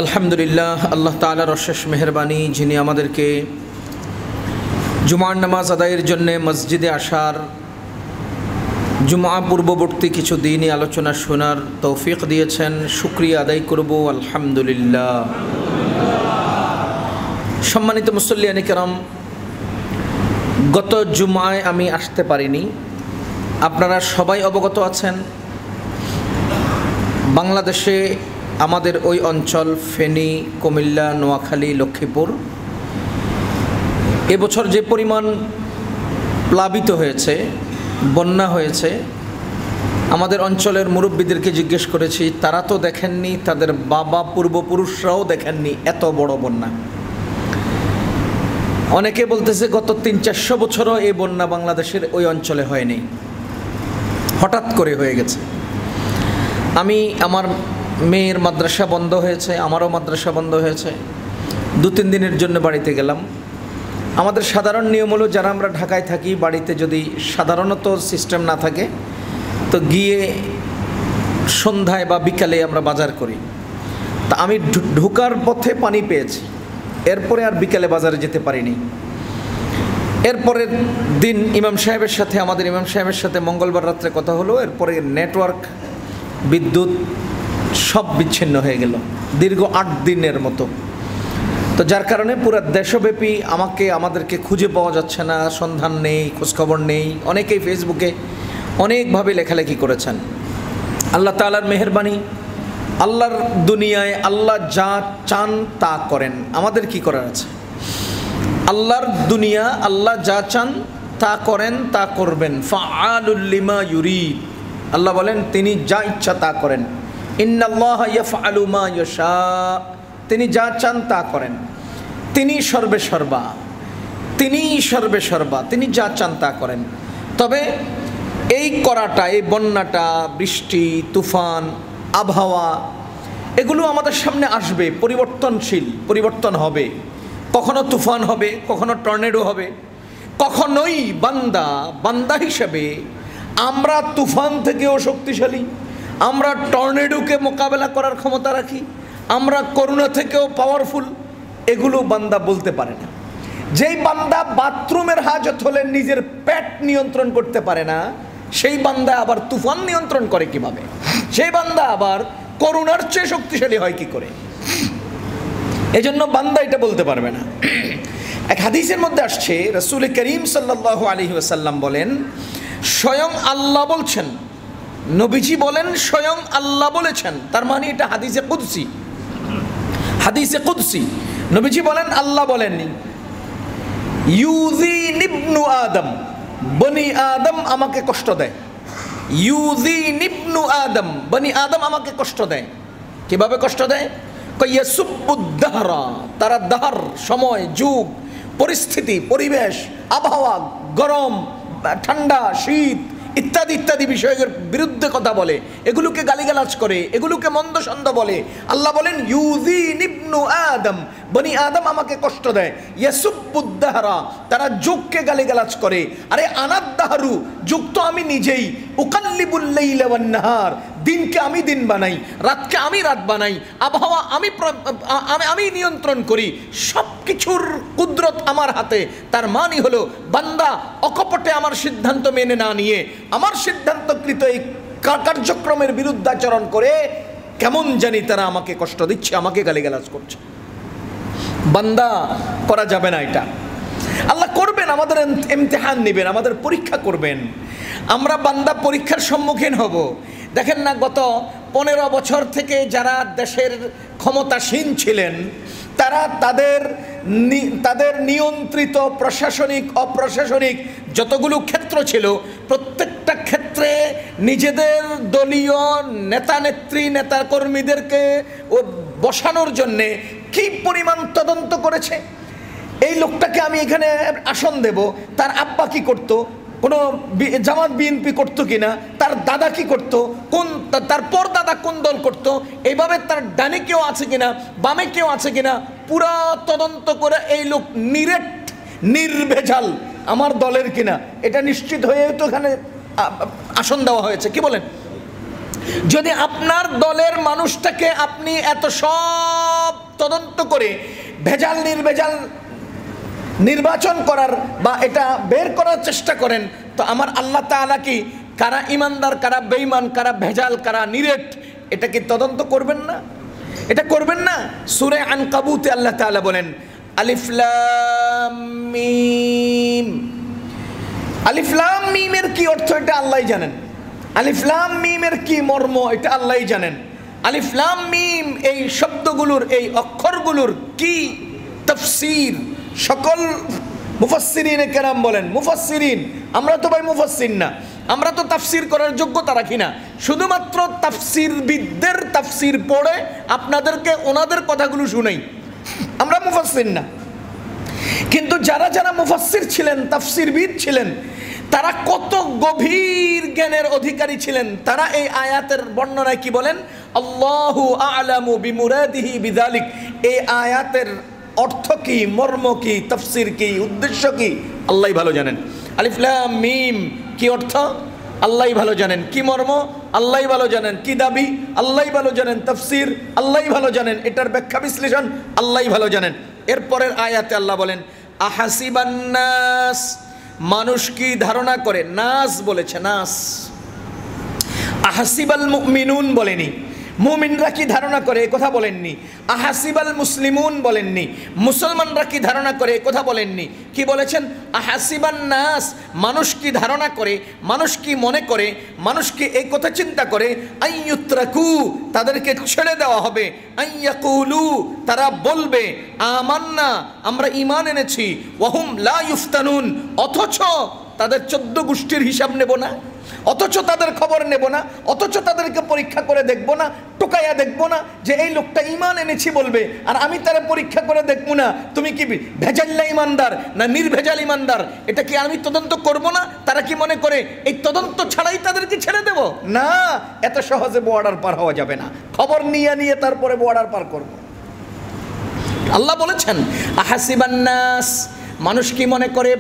আলহামদুলিল্লাহ, আল্লাহ তাআলার অশেষ মেহেরবানি, যিনি আমাদেরকে জুমার নামাজ আদায়ের জন্য মসজিদে আসার, জুমা পূর্ববর্তী কিছু দিনই আলোচনা শোনার তৌফিক দিয়েছেন। শুকরিয়া আদায় করব আলহামদুলিল্লাহ। সম্মানিত মুসল্লিয়ান কিরাম, গত জুমায় আমি আসতে পারিনি। আপনারা সবাই অবগত আছেন, বাংলাদেশে আমাদের ওই অঞ্চল ফেনী, কুমিল্লা, নোয়াখালী, লক্ষ্মীপুর এবছর যে পরিমাণ প্লাবিত হয়েছে, বন্যা হয়েছে, আমাদের অঞ্চলের মুরব্বীদেরকে জিজ্ঞেস করেছি, তারা তো দেখেননি, তাদের বাবা পূর্বপুরুষরাও দেখেননি এত বড় বন্যা। অনেকে বলতেছে গত 300-400 বছরও এই বন্যা বাংলাদেশের ওই অঞ্চলে হয়নি, হঠাৎ করে হয়ে গেছে। আমি আমার মেয়ের মাদ্রাসা বন্ধ হয়েছে, আমারও মাদ্রাসা বন্ধ হয়েছে, 2-3 দিনের জন্য বাড়িতে গেলাম। আমাদের সাধারণ নিয়ম হলো, যারা আমরা ঢাকায় থাকি, বাড়িতে যদি সাধারণত সিস্টেম না থাকে তো গিয়ে সন্ধ্যায় বা বিকালে আমরা বাজার করি। তা আমি ঢোকার পথে পানি পেয়েছি, এরপরে আর বিকালে বাজারে যেতে পারিনি। এরপরের দিন আমাদের ইমাম সাহেবের সাথে মঙ্গলবার রাত্রে কথা হলো। এরপরে নেটওয়ার্ক, বিদ্যুৎ সব বিচ্ছিন্ন হয়ে গেল দীর্ঘ 8 দিনের মতো। তো যার কারণে পুরো দেশব্যাপী আমাদেরকে খুঁজে পাওয়া যাচ্ছে না, সন্ধান নেই, খোঁজখবর নেই। অনেকেই ফেসবুকে অনেকভাবে লেখালেখি করেছেন। আল্লাহ তাআলার মেহেরবানি, আল্লাহর দুনিয়ায় আল্লাহ যা চান তা করেন। আমাদের কি করার আছে? আল্লাহর দুনিয়া, আল্লাহ যা চান তা করেন, তা করবেন। ফাআলুল লিমা ইউরিদ, আল্লাহ বলেন তিনি যা ইচ্ছা তা করেন। ইন্নাল্লাহা ইয়াফআলু মা ইয়াশা, তিনি যা চান তা করেন। তিনি সর্বেসর্বা, তিনি যা চান তা করেন। তবে এই করাটা, এই বন্যাটা, বৃষ্টি, তুফান, আবহাওয়া, এগুলো আমাদের সামনে আসবে, পরিবর্তনশীল, পরিবর্তন হবে। কখনো তুফান হবে, কখনো টর্নেডো হবে। কখনোই বান্দা হিসেবে আমরা তুফান থেকেও শক্তিশালী, আমরা টর্নেডোকে মোকাবেলা করার ক্ষমতা রাখি, আমরা করোনা থেকেও পাওয়ারফুল, এগুলো বান্দা বলতে পারে না। যেই বান্দা বাথরুমের হাজত হলে নিজের পেট নিয়ন্ত্রণ করতে পারে না, সেই বান্দা আবার তুফান নিয়ন্ত্রণ করে কিভাবে? সেই বান্দা আবার করোনার চেয়ে শক্তিশালী হয় কি করে? এজন্য বান্দা এটা বলতে পারবে না। এক হাদিসের মধ্যে আসছে, রাসূল করিম সাল্লাল্লাহু আলাইহি ওয়াসাল্লাম বলেন, স্বয়ং আল্লাহ বলছেন, নবীজি বলেন স্বয়ং আল্লাহ বলেছেন। তার মানে এটা হাদিসে কুদসি। নবীজি বলেন, আল্লাহ বলেন, ইউযিন ইবনু আদম, বনি আদম আমাকে কষ্ট দেয়। ইউযিন ইবনু আদম, বনি আদম আমাকে কষ্ট দেয়। কিভাবে কষ্ট দেয়? ইয়াসুবুদ্দাহরা, তারা দাহর, সময়, যুগ, পরিস্থিতি, পরিবেশ, আবহাওয়া, গরম, ঠান্ডা, শীত ইত্যাদি ইত্যাদি বিষয়ের বিরুদ্ধে কথা বলে, এগুলোকে গালিগালাজ করে, এগুলোকে মন্দ সন্দ বলে। আল্লাহ বলেন ইউযিন ইবনু আদম, বনি আদম আমাকে কষ্ট দেয়। ইয়াসুবুদ্দাহরা, তারা যুগকে গালিগালাজ করে। আরে আনাদ্দাহরু, যুগ তো আমি নিজেই। উকাল্লিবুল লাইলা ওয়ান নাহার, দিনকে আমি দিন বানাই, রাতকে আমি রাত বানাই, আবহাওয়া আমি নিয়ন্ত্রণ করি, সব কিছুর কুদরত আমার হাতে। তার মানে হলো, বান্দা অকপটে আমার সিদ্ধান্ত মেনে না নিয়ে আমার সিদ্ধান্তকৃত এই কার্যক্রমের বিরুদ্ধাচরণ করে কেমন জানি তারা আমাকে কষ্ট দিচ্ছে, আমাকে গালিগালাজ করছে। বান্দা করা যাবে না এটা। আল্লাহ করবেন, আমাদের ইমতিহান নেবেন, আমাদের পরীক্ষা করবেন। আমরা বান্দা পরীক্ষার সম্মুখীন হব। দেখেন না, গত 15 বছর থেকে যারা দেশের ক্ষমতাসীন ছিলেন, তারা তাদের নিয়ন্ত্রিত প্রশাসনিক, অপ্রশাসনিক যতগুলো ক্ষেত্র ছিল, প্রত্যেকটা ক্ষেত্রে নিজেদের দলীয় নেতা কর্মীদেরকে বসানোর জন্যে কি পরিমাণ তদন্ত করেছে। এই লোকটাকে আমি এখানে আসন দেব, তার আব্বা কি করতো, কোনো জামাত বিএনপি করতো কিনা, তার দাদা কি করতো, তার পরদাদা কোন দল করতো, এইভাবে তার ডানে কেউ আছে কিনা, বামে কেউ আছে কিনা, পুরা তদন্ত করে এই লোক নির্ভেজাল আমার দলের কিনা এটা নিশ্চিত হয়ে তো এখানে আসন দেওয়া হয়েছে। কি বলেন? যদি আপনার দলের মানুষটাকে আপনি এত সব তদন্ত করে ভেজাল নির্ভেজাল নির্বাচন করার বা এটা বের করার চেষ্টা করেন, তো আমার আল্লাহ তাআলা কি কারা ইমানদার, কারা বেঈমান, কারা ভেজাল, কারা নিরেট, এটা কি তদন্ত করবেন না? এটা করবেন না? সূরা আনকাবুতে আল্লাহ তাআলা বলেন আলিফ লাম মিম। আলিফ লাম মিমের কি অর্থ এটা আল্লাহই জানেন। আলিফ লাম মিমের কি মর্ম এটা আল্লাহই জানেন। আলিফ লাম মিম এই শব্দগুলোর, এই অক্ষরগুলোর কি তাফসীর সকল মুফাসসিরিনে কেরাম বলেন। মুফাসসিরিন, আমরা তো ভাই মুফাসসির না, আমরা তো তাফসীর করার যোগ্যতা রাখি না, শুধুমাত্র তাফসীরবিদদের তাফসীর পড়ে আপনাদেরকে ওনাদের কথাগুলো শুনাই, আমরা মুফাসসির না। কিন্তু যারা যারা মুফাসসির ছিলেন, তাফসীরবিদ ছিলেন, তারা কত গভীর জ্ঞানের অধিকারী ছিলেন। তারা এই আয়াতের বর্ণনায় কি বলেন? আল্লাহু আ'লামু বিমুরাদিহি বিযালিক। এই আয়াতের অর্থ কি, মর্ম কি, তাফসীর কি, উদ্দেশ্য কি, আল্লাহই ভালো জানেন। আলিফ লাম মিম কি অর্থ? আল্লাহই ভালো জানেন। কি মর্ম? আল্লাহই ভালো জানেন। কি দাবি? আল্লাহই ভালো জানেন। তাফসীর আল্লাহই ভালো জানেন। এটার ব্যাখ্যা বিশ্লেষণ আল্লাহই ভালো জানেন। এরপরের আয়াতে আল্লাহ বলেন আহাসিবান নাস, মানুষ কি ধারণা করে? নাস বলেছে, নাস। আহাসিবাল মুমিনুন বলেনি। মুমিনরা কি ধারণা করে এ কথা বলেননি। আহাসিবাল মুসলিমুন বলেননি। মুসলমানরা কি ধারণা করে এ কথা বলেননি। কি বলেছেন? আহাসিবান নাস, মানুষ কি ধারণা করে, মানুষ কি মনে করে, মানুষ কি এই কথা চিন্তা করে আইয়ুত্রাকু, তাদেরকে ছেড়ে দেওয়া হবে, আইয়াকুলু, তারা বলবে আমান্না, আমরা ঈমান এনেছি, ওয়াহুম লা ইফতানুন, অথচ তাদের 14 গোষ্ঠীর হিসাব নেব না, অথচ তাদের খবর নেব না, অথচ তাদেরকে পরীক্ষা করে দেখব না, টোকাইয়া দেখব না যে এই লোকটা ঈমান এনেছি বলবে, আর আমি তারা পরীক্ষা করে দেখব না তুমি কি ভেজাল্লা ঈমানদার না নির্ভেজাল ঈমানদার, এটা কি আমি তদন্ত করব না? তারা কি মনে করে এই তদন্ত ছাড়াই তাদেরকে ছেড়ে দেব? না, এত সহজে বর্ডার পার হওয়া যাবে না। খবর নিয়ে নিয়ে তারপরে বর্ডার পার করব। আল্লাহ বলেছেন আহাসিবান নাস, মানুষ কি মনে করে,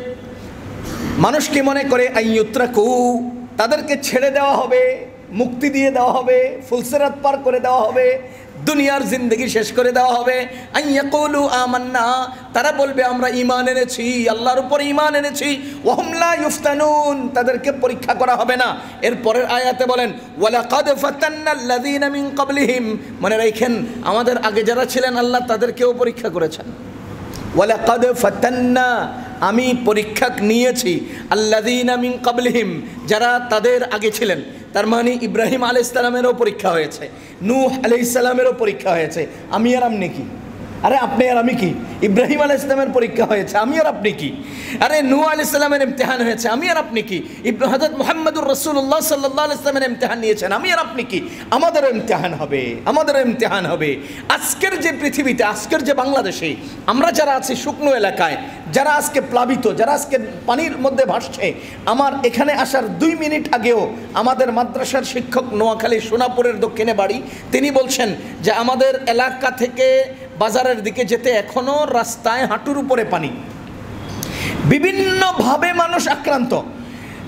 মানুষ কি মনে করে আইয়ুত্রাকু, তাদেরকে ছেড়ে দেওয়া হবে, মুক্তি দিয়ে দেওয়া হবে, ফুলসিরাত পার করে দেওয়া হবে, দুনিয়ার জিন্দগি শেষ করে দেওয়া হবে। আইয়াকুলু আমান্না, তারা বলবে আমরা ঈমান এনেছি, আল্লাহর উপর ঈমান এনেছি, ওয়াহুম লা ইফতানুন, তাদেরকে পরীক্ষা করা হবে না। এর পরের আয়াতে বলেন ওয়ালাকাদ ফাতান্নাল্লাযীনা মিন ক্বাবলিহিম, মনে রাখেন আমাদের আগে যারা ছিলেন আল্লাহ তাদেরকেও পরীক্ষা করেছেন। ওয়ালাকাদ ফাতান্না, আমি পরীক্ষা নিয়েছি, আল্লাযীনা মিন ক্বাবলিহিম, যারা তাদের আগে ছিলেন। তার মানে ইব্রাহিম আলাইহিস সালামেরও পরীক্ষা হয়েছে, নূহ আলাইহিস সালামেরও পরীক্ষা হয়েছে। আমি আর আপনি কি? আরে আপনি আর আমি কি? ইব্রাহিম আলাইহিস সালামের পরীক্ষা হয়েছে, আমি আর আপনি কি? আরে নূহ আলাইহিস সালামের ইমতিহান হয়েছে, আমি আর আপনি কি? হযরত মুহাম্মদুর রাসূলুল্লাহ সাল্লাল্লাহু আলাইহি ওয়াসাল্লামের ইমতিহান নিয়েছেন, আমি আর আপনি কি? আমাদেরও ইমতিহান হবে, আমাদেরও ইমতিহান হবে। আজকের যে পৃথিবীতে, আজকের যে বাংলাদেশে আমরা যারা আছি শুকনো এলাকায়, যারা আজকে প্লাবিত, যারা আজকে পানির মধ্যে ভাসছে, আমার এখানে আসার 2 মিনিট আগেও আমাদের মাদ্রাসার শিক্ষক, নোয়াখালী সোনাপুরের দক্ষিণে বাড়ি, তিনি বলছেন যে আমাদের এলাকা থেকে বাজারের দিকে যেতে এখনো রাস্তায় হাঁটুর উপরে পানি, বিভিন্নভাবে মানুষ আক্রান্ত।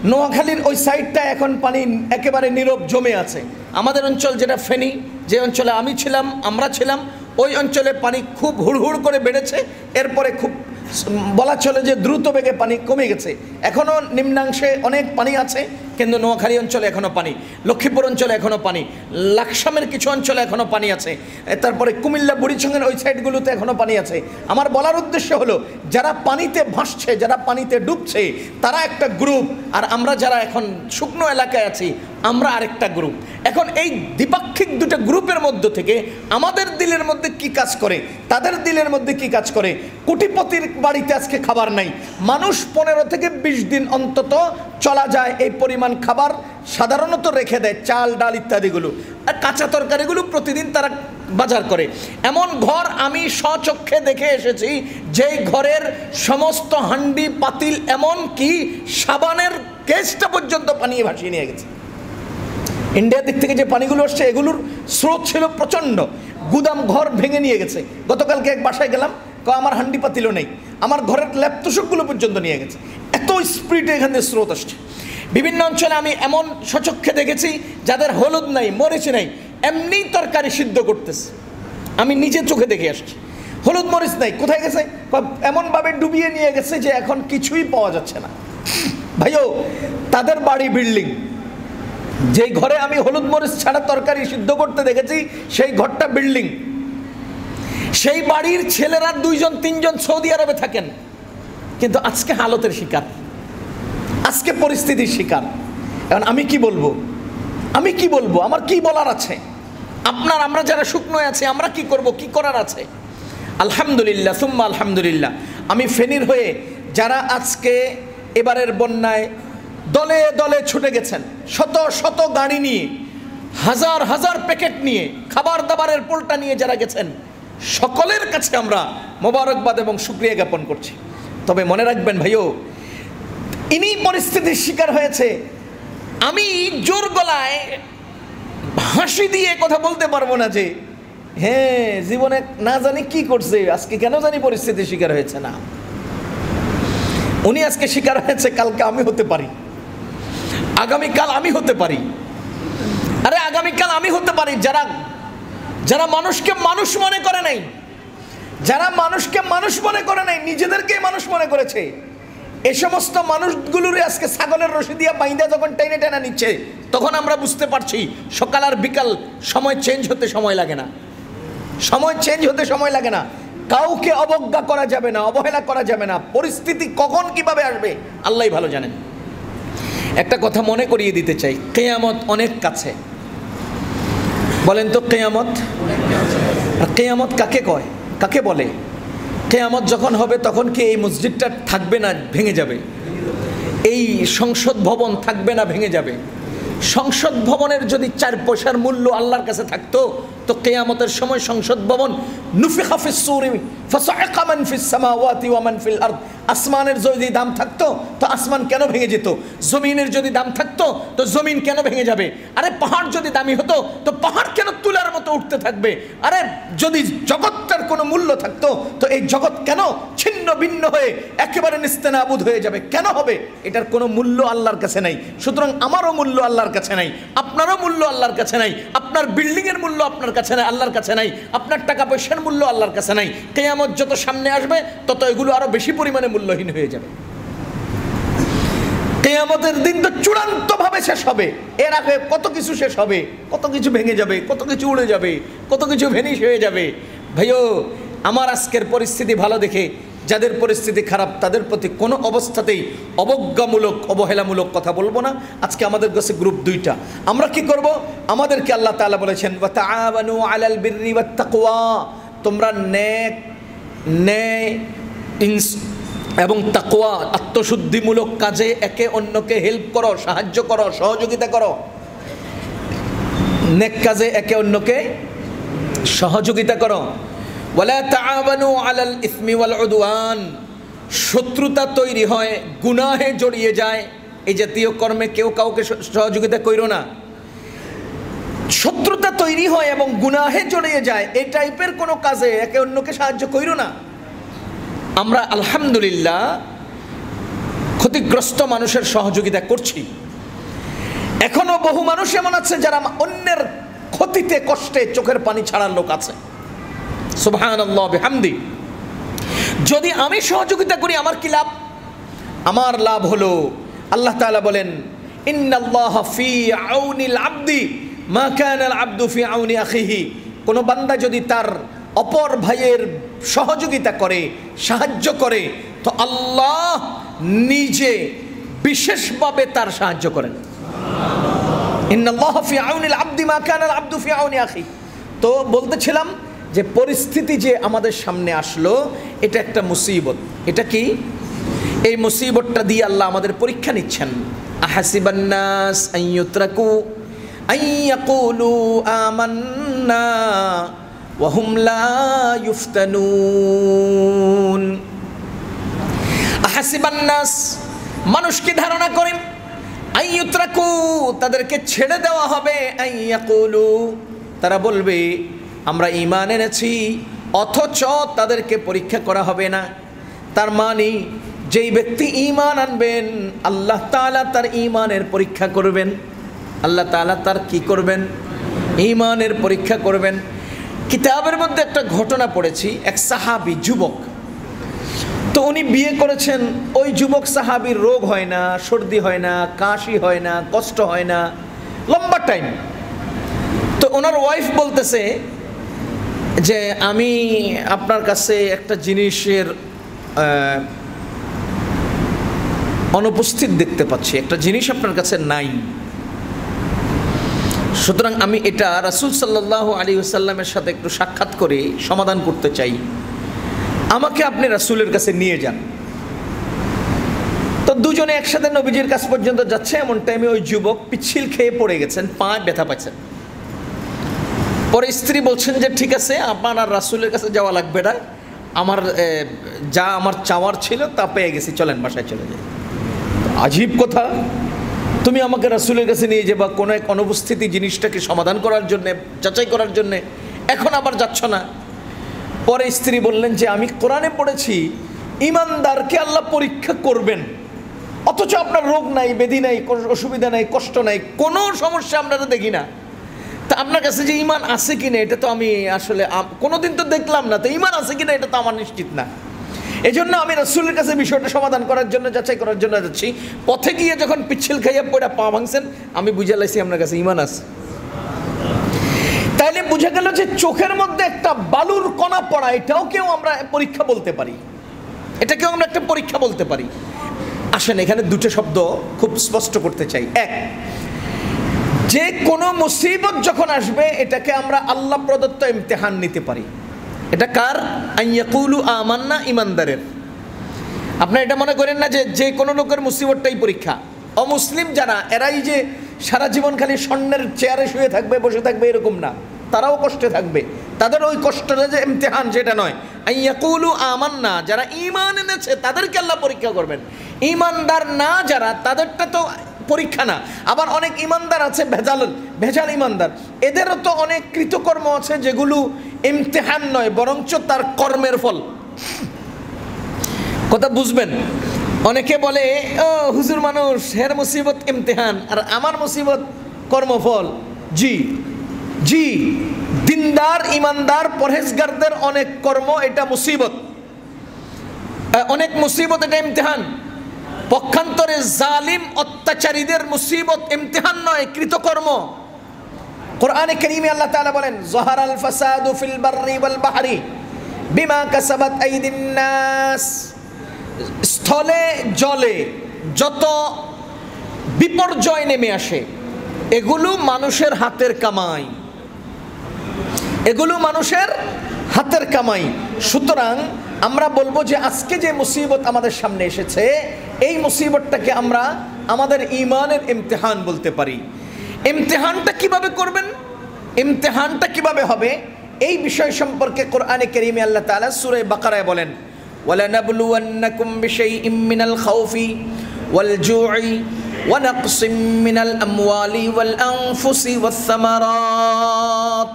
নোয়াখালীর ওই সাইডটা এখন পানি একেবারে নীরব জমে আছে। আমাদের অঞ্চল যেটা ফেনী, যে অঞ্চলে আমি ছিলাম, আমরা ছিলাম, ওই অঞ্চলে পানি খুব হুড়হুড় করে বেড়েছে। এরপরে খুব বলা চলে যে দ্রুত বেগে পানি কমে গেছে। এখনও নিম্নাংশে অনেক পানি আছে, কিন্তু নোয়াখালী অঞ্চলে এখনও পানি, লক্ষ্মীপুর অঞ্চলে এখনও পানি, লাকসামের কিছু অঞ্চলে এখনও পানি আছে, তারপরে কুমিল্লা বুড়িচঙ্গের ওই সাইডগুলোতে এখনও পানি আছে। আমার বলার উদ্দেশ্য হলো যারা পানিতে ভাসছে, যারা পানিতে ডুবছে, তারা একটা গ্রুপ, আর আমরা যারা এখন শুকনো এলাকায় আছি আমরা আরেকটা গ্রুপ। এখন এই দ্বিপাক্ষিক দুটো গ্রুপের মধ্য থেকে আমাদের দিলের মধ্যে কি কাজ করে, তাদের দিলের মধ্যে কি কাজ করে? কোটিপতির বাড়িতে আজকে খাবার নাই, মানুষ 15 থেকে 20 দিন অন্তত চলা যায় এই পরিমাণ খাবার সাধারণত রেখে দেয়, চাল ডাল ইত্যাদিগুলো, আর কাঁচা তরকারিগুলো প্রতিদিন তারা বাজার করে। এমন ঘর আমি স্বচক্ষে দেখে এসেছি যেই ঘরের সমস্ত হান্ডি পাতিল, এমন কি সাবানের কেসটা পর্যন্ত পানি ভাসিয়ে নিয়ে গেছে। ইন্ডিয়ার দিক থেকে যে পানিগুলো আসছে এগুলোর স্রোত ছিল প্রচণ্ড, গুদাম ঘর ভেঙে নিয়ে গেছে। গতকালকে এক বাসায় গেলাম, আমার হান্ডি পাতিলও নেই, আমার ঘরের ল্যাপটপগুলো পর্যন্ত নিয়ে গেছে, এত স্পিডে এখান থেকে স্রোত আসছে। বিভিন্ন অঞ্চলে আমি এমন স্বচক্ষে দেখেছি যাদের হলুদ নাই, মরিচ নাই, এমনি তরকারি সিদ্ধ করতেছে, আমি নিজে চোখে দেখে আসছি। হলুদ মরিচ নাই, কোথায় গেছে? এমনভাবে ডুবিয়ে নিয়ে গেছে যে এখন কিছুই পাওয়া যাচ্ছে না। ভাইও, তাদের বাড়ি বিল্ডিং, যেই ঘরে আমি হলুদ মরিচ ছাড়া তরকারি সিদ্ধ করতে দেখেছি সেই ঘরটা বিল্ডিং। সেই বাড়ির ছেলেরা 2-3 সৌদি আরবে থাকেন, কিন্তু আজকে হালতের শিকার, আজকে পরিস্থিতির শিকার। এখন আমি কি বলবো? আমার কি বলার আছে? আমরা যারা শুকনো আছি আমরা কি করব? কি করার আছে? আলহামদুলিল্লাহ সুম্মা আলহামদুলিল্লাহ, আমি ফেনীর হয়ে যারা আজকে এবারের বন্যায় দলে দলে ছুটে গেছেন, শত শত গাড়ি নিয়ে, হাজার হাজার প্যাকেট নিয়ে, খাবার দাবারের পোলটা নিয়ে যারা গেছেন, সকলের কাছে আমরা মোবারকবাদ এবং শুকরিয়া জ্ঞাপন করছি। তবে মনে রাখবেন ভাইও, ইনি পরিস্থিতির শিকার হয়েছে। আমি জোর গলায় হাসি দিয়ে কথা বলতে পারবো না যে হ্যাঁ জীবনে না জানি কি করছে, আজকে কেন জানি পরিস্থিতির শিকার হয়েছে। না, উনি আজকে শিকার হয়েছে, কালকে আমি হতে পারি, আগামীকাল আমি হতে পারি। আরে আগামীকাল আমি হতে পারি। যারা মানুষকে মানুষ মনে করে নাই, যারা মানুষকে মানুষ মনে করে নাই, নিজেদেরকে মানুষ মনে করেছে, এই সমস্ত মানুষগুলোরে আজকে ছাগলের রশি দিয়া বাইন্দা যখন টেনে টেনে নিচ্ছে, তখন আমরা বুঝতে পারছি সকাল আর বিকাল সময় চেঞ্জ হতে সময় লাগে না, সময় চেঞ্জ হতে সময় লাগে না। কাউকে অবজ্ঞা করা যাবে না, অবহেলা করা যাবে না। পরিস্থিতি কখন কিভাবে আসবে আল্লাহই ভালো জানেন। একটা কথা মনে করিয়ে দিতে চাই, কিয়ামত অনেক কাছে। বলেন তো কিয়ামত? কিয়ামত কাকে কয়, কাকে বলে? কিয়ামত যখন হবে তখন কি এই মসজিদটা থাকবে না ভেঙে যাবে? এই সংসদ ভবন থাকবে না ভেঙে যাবে? সংসদ ভবনের যদি 4 পয়সার মূল্য আল্লাহর কাছে থাকতো তো কিয়ামতের সময় সংসদ ভবন নুফিখা ফিস সূরি ফাসাইকা মান ফিস সামাওয়াতি ওয়া মান ফিল আরদ, আসমানের যদি দাম থাকতো তো আসমান কেন ভেঙে যেত? জমিনের যদি দাম থাকতো তো জমিন কেন ভেঙে যাবে? আরে পাহাড় যদি দামি হতো তো পাহাড় কেন তুলার মতো উঠতে থাকবে? আরে যদি জগৎটার কোনো মূল্য থাকতো তো এই জগৎ কেন ছিন্ন ভিন্ন হয়ে একেবারে নিস্তেনাবুদ হয়ে যাবে? কেন হবে? এটার কোনো মূল্য আল্লাহর কাছে নাই। সুতরাং আমারও মূল্য আল্লাহর কাছে নাই, আপনারও মূল্য আল্লাহর কাছে নাই, আপনার বিল্ডিংয়ের মূল্য আপনার কাছে নাই, আল্লাহর কাছে নাই, আপনার টাকা পয়সার মূল্য আল্লাহর কাছে নাই। কিয়ামত যত সামনে আসবে তত এগুলো আরো বেশি পরিমাণে মূল্যহীন হয়ে যাবে। কিয়ামতের দিন তো চূড়ান্ত ভাবে শেষ হবে, এর আগে কত কিছু শেষ হবে, কত কিছু ভেঙে যাবে, কত কিছু উড়ে যাবে, কত কিছু ভেনিশ হয়ে যাবে। ভাইও, আমার আজকের পরিস্থিতি ভালো দেখে যাদের পরিস্থিতি খারাপ তাদের প্রতি কোনো অবস্থাতেই অবজ্ঞামূলক অবহেলামূলক কথা বলবো না। আজকে আমাদের কাছে গ্রুপ 2টা। আমরা কি করব? আমাদেরকে আল্লাহ তাআলা বলেছেন ওয়া তাআওয়ানু আলাল বিররি ওয়াত তাকওয়া, তোমরা ন্যায় এবং তাকওয়া আত্মশুদ্ধিমূলক কাজে একে অন্যকে হেল্প করো, সাহায্য করো, সহযোগিতা করো। নেক কাজে একে অন্যকে সহযোগিতা করো। ওয়ালা তাআওয়ানু আলাল ইসমি ওয়াল উদওয়ান, শত্রুতা তৈরি হয়, গুনাহে জড়িয়ে যায়, এই জাতীয় কর্মে কেউ কাউকে সহযোগিতা কইরো না। শত্রুতা তৈরি হয় এবং গুনাহে জড়িয়ে যায়, এই টাইপের কোনো কাজে একে অন্যকে সাহায্য কইরো না। আমরা আলহামদুলিল্লাহ ক্ষতিগ্রস্ত মানুষের সহযোগিতা করছি। এখনো বহু মানুষ এমন আছে যারা অন্যের ক্ষতিতে কষ্টে চোখের পানি ছাড়ার লোক আছে। সুবহানাল্লাহ বিহামদি। যদি আমি সহযোগিতা করি আমার কি লাভ? আমার লাভ হলো আল্লাহ তাআলা বলেন ইন্নাল্লাহা ফি আউনিল আবদি মা কানাল আবদু ফি আউনি আখিহি। কোন বান্দা যদি তার অপর ভাইয়ের সহযোগিতা করে, সাহায্য করে, তো আল্লাহ নিজে বিশেষভাবে তার সাহায্য করেন। ইন্নাল্লাহা ফি আউনিল আবদি মা কানাল আবদু ফি আউনি আখি। তো বলতেছিলাম যে পরিস্থিতি যে আমাদের সামনে আসলো এটা একটা মুসিবত। এটা কি? এই মুসিবতটা দিয়ে আল্লাহ আমাদের পরীক্ষা নিচ্ছেন। আহাসিবান নাস আইয়ুতরাকু আইয়াকুলু আমান্না ওয়া হুম লা ইফতানুন। আহাসিবান নাস, মানুষ কি ধারণা করেন আইয়ুতরাকু, তাদেরকে ছেড়ে দেওয়া হবে, আইয়াকুলু, তারা বলবে আমরা ঈমান এনেছি, অথচ তাদেরকে পরীক্ষা করা হবে না। তার মানে যেই ব্যক্তি ঈমান আনবেন আল্লাহ তাআলা তার ঈমানের পরীক্ষা করবেন। আল্লাহ তাআলা তার কি করবেন? ঈমানের পরীক্ষা করবেন। কিতাবের মধ্যে একটা ঘটনা পড়েছি, এক সাহাবী যুবক, তো উনি বিয়ে করেছেন। ওই যুবক সাহাবীর রোগ হয় না, সর্দি হয় না, কাশি হয় না, কষ্ট হয় না, লম্বা টাইম। তো ওনার ওয়াইফ বলতেছে যে আমি আপনার কাছে একটা জিনিসের অনুপস্থিত দেখতে পাচ্ছি, একটা জিনিস আপনার কাছে নাই, সুতরাং আমি এটা রাসূল সাল্লাল্লাহু আলাইহি ওয়াসাল্লামের সাথে একটু সাক্ষাৎ করে সমাধান করতে চাই, আমাকে আপনি রাসূলের কাছে নিয়ে যান। তো দুজনে একসাথে নবীজির কাছ পর্যন্ত যাচ্ছে। এমন টাইমে ওই যুবক পিচ্ছিল খেয়ে পড়ে গেছেন, পা ব্যথা পাচ্ছেন। পরে স্ত্রী বলছেন যে ঠিক আছে, আপনার আর রাসূলের কাছে যাওয়া লাগবে না, আমার যা আমার চাওয়ার ছিল তা পেয়ে গেছি, চলেন বাসায় চলে যাই। আজীব কথা, তুমি আমাকে রাসূলের কাছে নিয়ে যাবা কোনো এক অনুপস্থিতি জিনিসটাকে সমাধান করার জন্যে, যাচাই করার জন্যে, এখন আবার যাচ্ছ না। পরে স্ত্রী বললেন যে আমি কোরআনে পড়েছি ঈমানদারকে আল্লাহ পরীক্ষা করবেন, অথচ আপনার রোগ নাই, ব্যাধি নাই, অসুবিধা নাই, কষ্ট নাই, কোনো সমস্যা আমরা তো দেখি না, তা আপনার কাছে যে ঈমান আছে কিনা এটা তো আমি আসলে কোনোদিন তো দেখলাম না, তো ঈমান আছে কিনা এটা তো আমার নিশ্চিত না। এই জন্য আমি রাসূলের কাছে বিষয়টা সমাধান করার জন্য, যাচাই করার জন্য যাচ্ছি। পথে গিয়ে যখন পিচ্ছিল খাইয়া পড়া পা ভাঙছেন, আমি বুঝে লাইছি আপনার কাছে ঈমান আছে। তাইলে বুঝা গেল যে চোখের মধ্যে একটা বালুর কণা পড়া, এটাও কেউ আমরা পরীক্ষা বলতে পারি, এটাকেও আমরা একটা পরীক্ষা বলতে পারি। আসেন এখানে দুটো শব্দ খুব স্পষ্ট করতে চাই। এক, যে কোনো মুসিবত যখন আসবে এটাকে আমরা আল্লাহ প্রদত্ত ইমতিহান নিতে পারি। এটা কার? আইয়াকুলু আমান্না, ইমানদারের। আপনারা এটা মনে করেন না যে যে কোনো লোকের মুসিবতটাই পরীক্ষা। অমুসলিম যারা, এরাই যে সারা জীবন খালি স্বর্ণের চেয়ারে শুয়ে থাকবে, বসে থাকবে, এরকম না, তারাও কষ্টে থাকবে, তাদের ওই কষ্টটা যে ইমতিহান সেটা নয়। আইয়াকুলু আমান্না, যারা ঈমান এনেছে তাদেরকে আল্লাহ পরীক্ষা করবেন। ঈমানদার না যারা, তাদেরটা তো পরীক্ষা না। আবার অনেক ঈমানদার আছে ভেজাল ঈমানদার, এদেরও তো অনেক কৃতকর্ম আছে যেগুলো ইমতিহান নয়, বরঞ্চ তার কর্মের ফল। কথা বুঝবেন? অনেকে বলে ও হুজুর মানুষ, হের মুসিবত ইমতিহান আর আমার মুসিবত কর্মফল। জি জি, দিনদার ইমানদার পরহেজগারদের অনেক কর্ম এটা মুসিবত, অনেক মুসিবত এটা ইমতিহান। পক্ষান্তরে জালিম অত্যাচারীদের মুসিবত ইমতিহান নয়, কৃতকর্ম। কোরআনে কারীমে আল্লাহ তাআলা বলেন যাহারাল ফাসাদু ফিল বাররি ওয়াল বাহরি বিমা কাসাবাত আইদিন নাস। স্থলে জলে যত বিপর্যয় নেমে আসে এগুলো মানুষের হাতের কামাই, এগুলো মানুষের হাতের কামাই। সুতরাং আমরা বলবো যে আজকে যে মুসিবত আমাদের সামনে এসেছে, এই মুসিবতটাকে আমরা আমাদের ঈমানের ইমতিহান বলতে পারি। ইমতিহানটা কিভাবে করবেন, ইমতিহানটা কিভাবে হবে, এই বিষয় সম্পর্কে কোরআনে কারীমে আল্লাহ তাআলা সূরা বাকারায় বলেন ওয়ালানাবলুওয়ান্নাকুম বিশাইইম মিনাল খাউফি ওয়াল জু'i ওয়া নাকসিম মিনাল আমওয়ালি ওয়াল আনফুসি ওয়াস সামারাত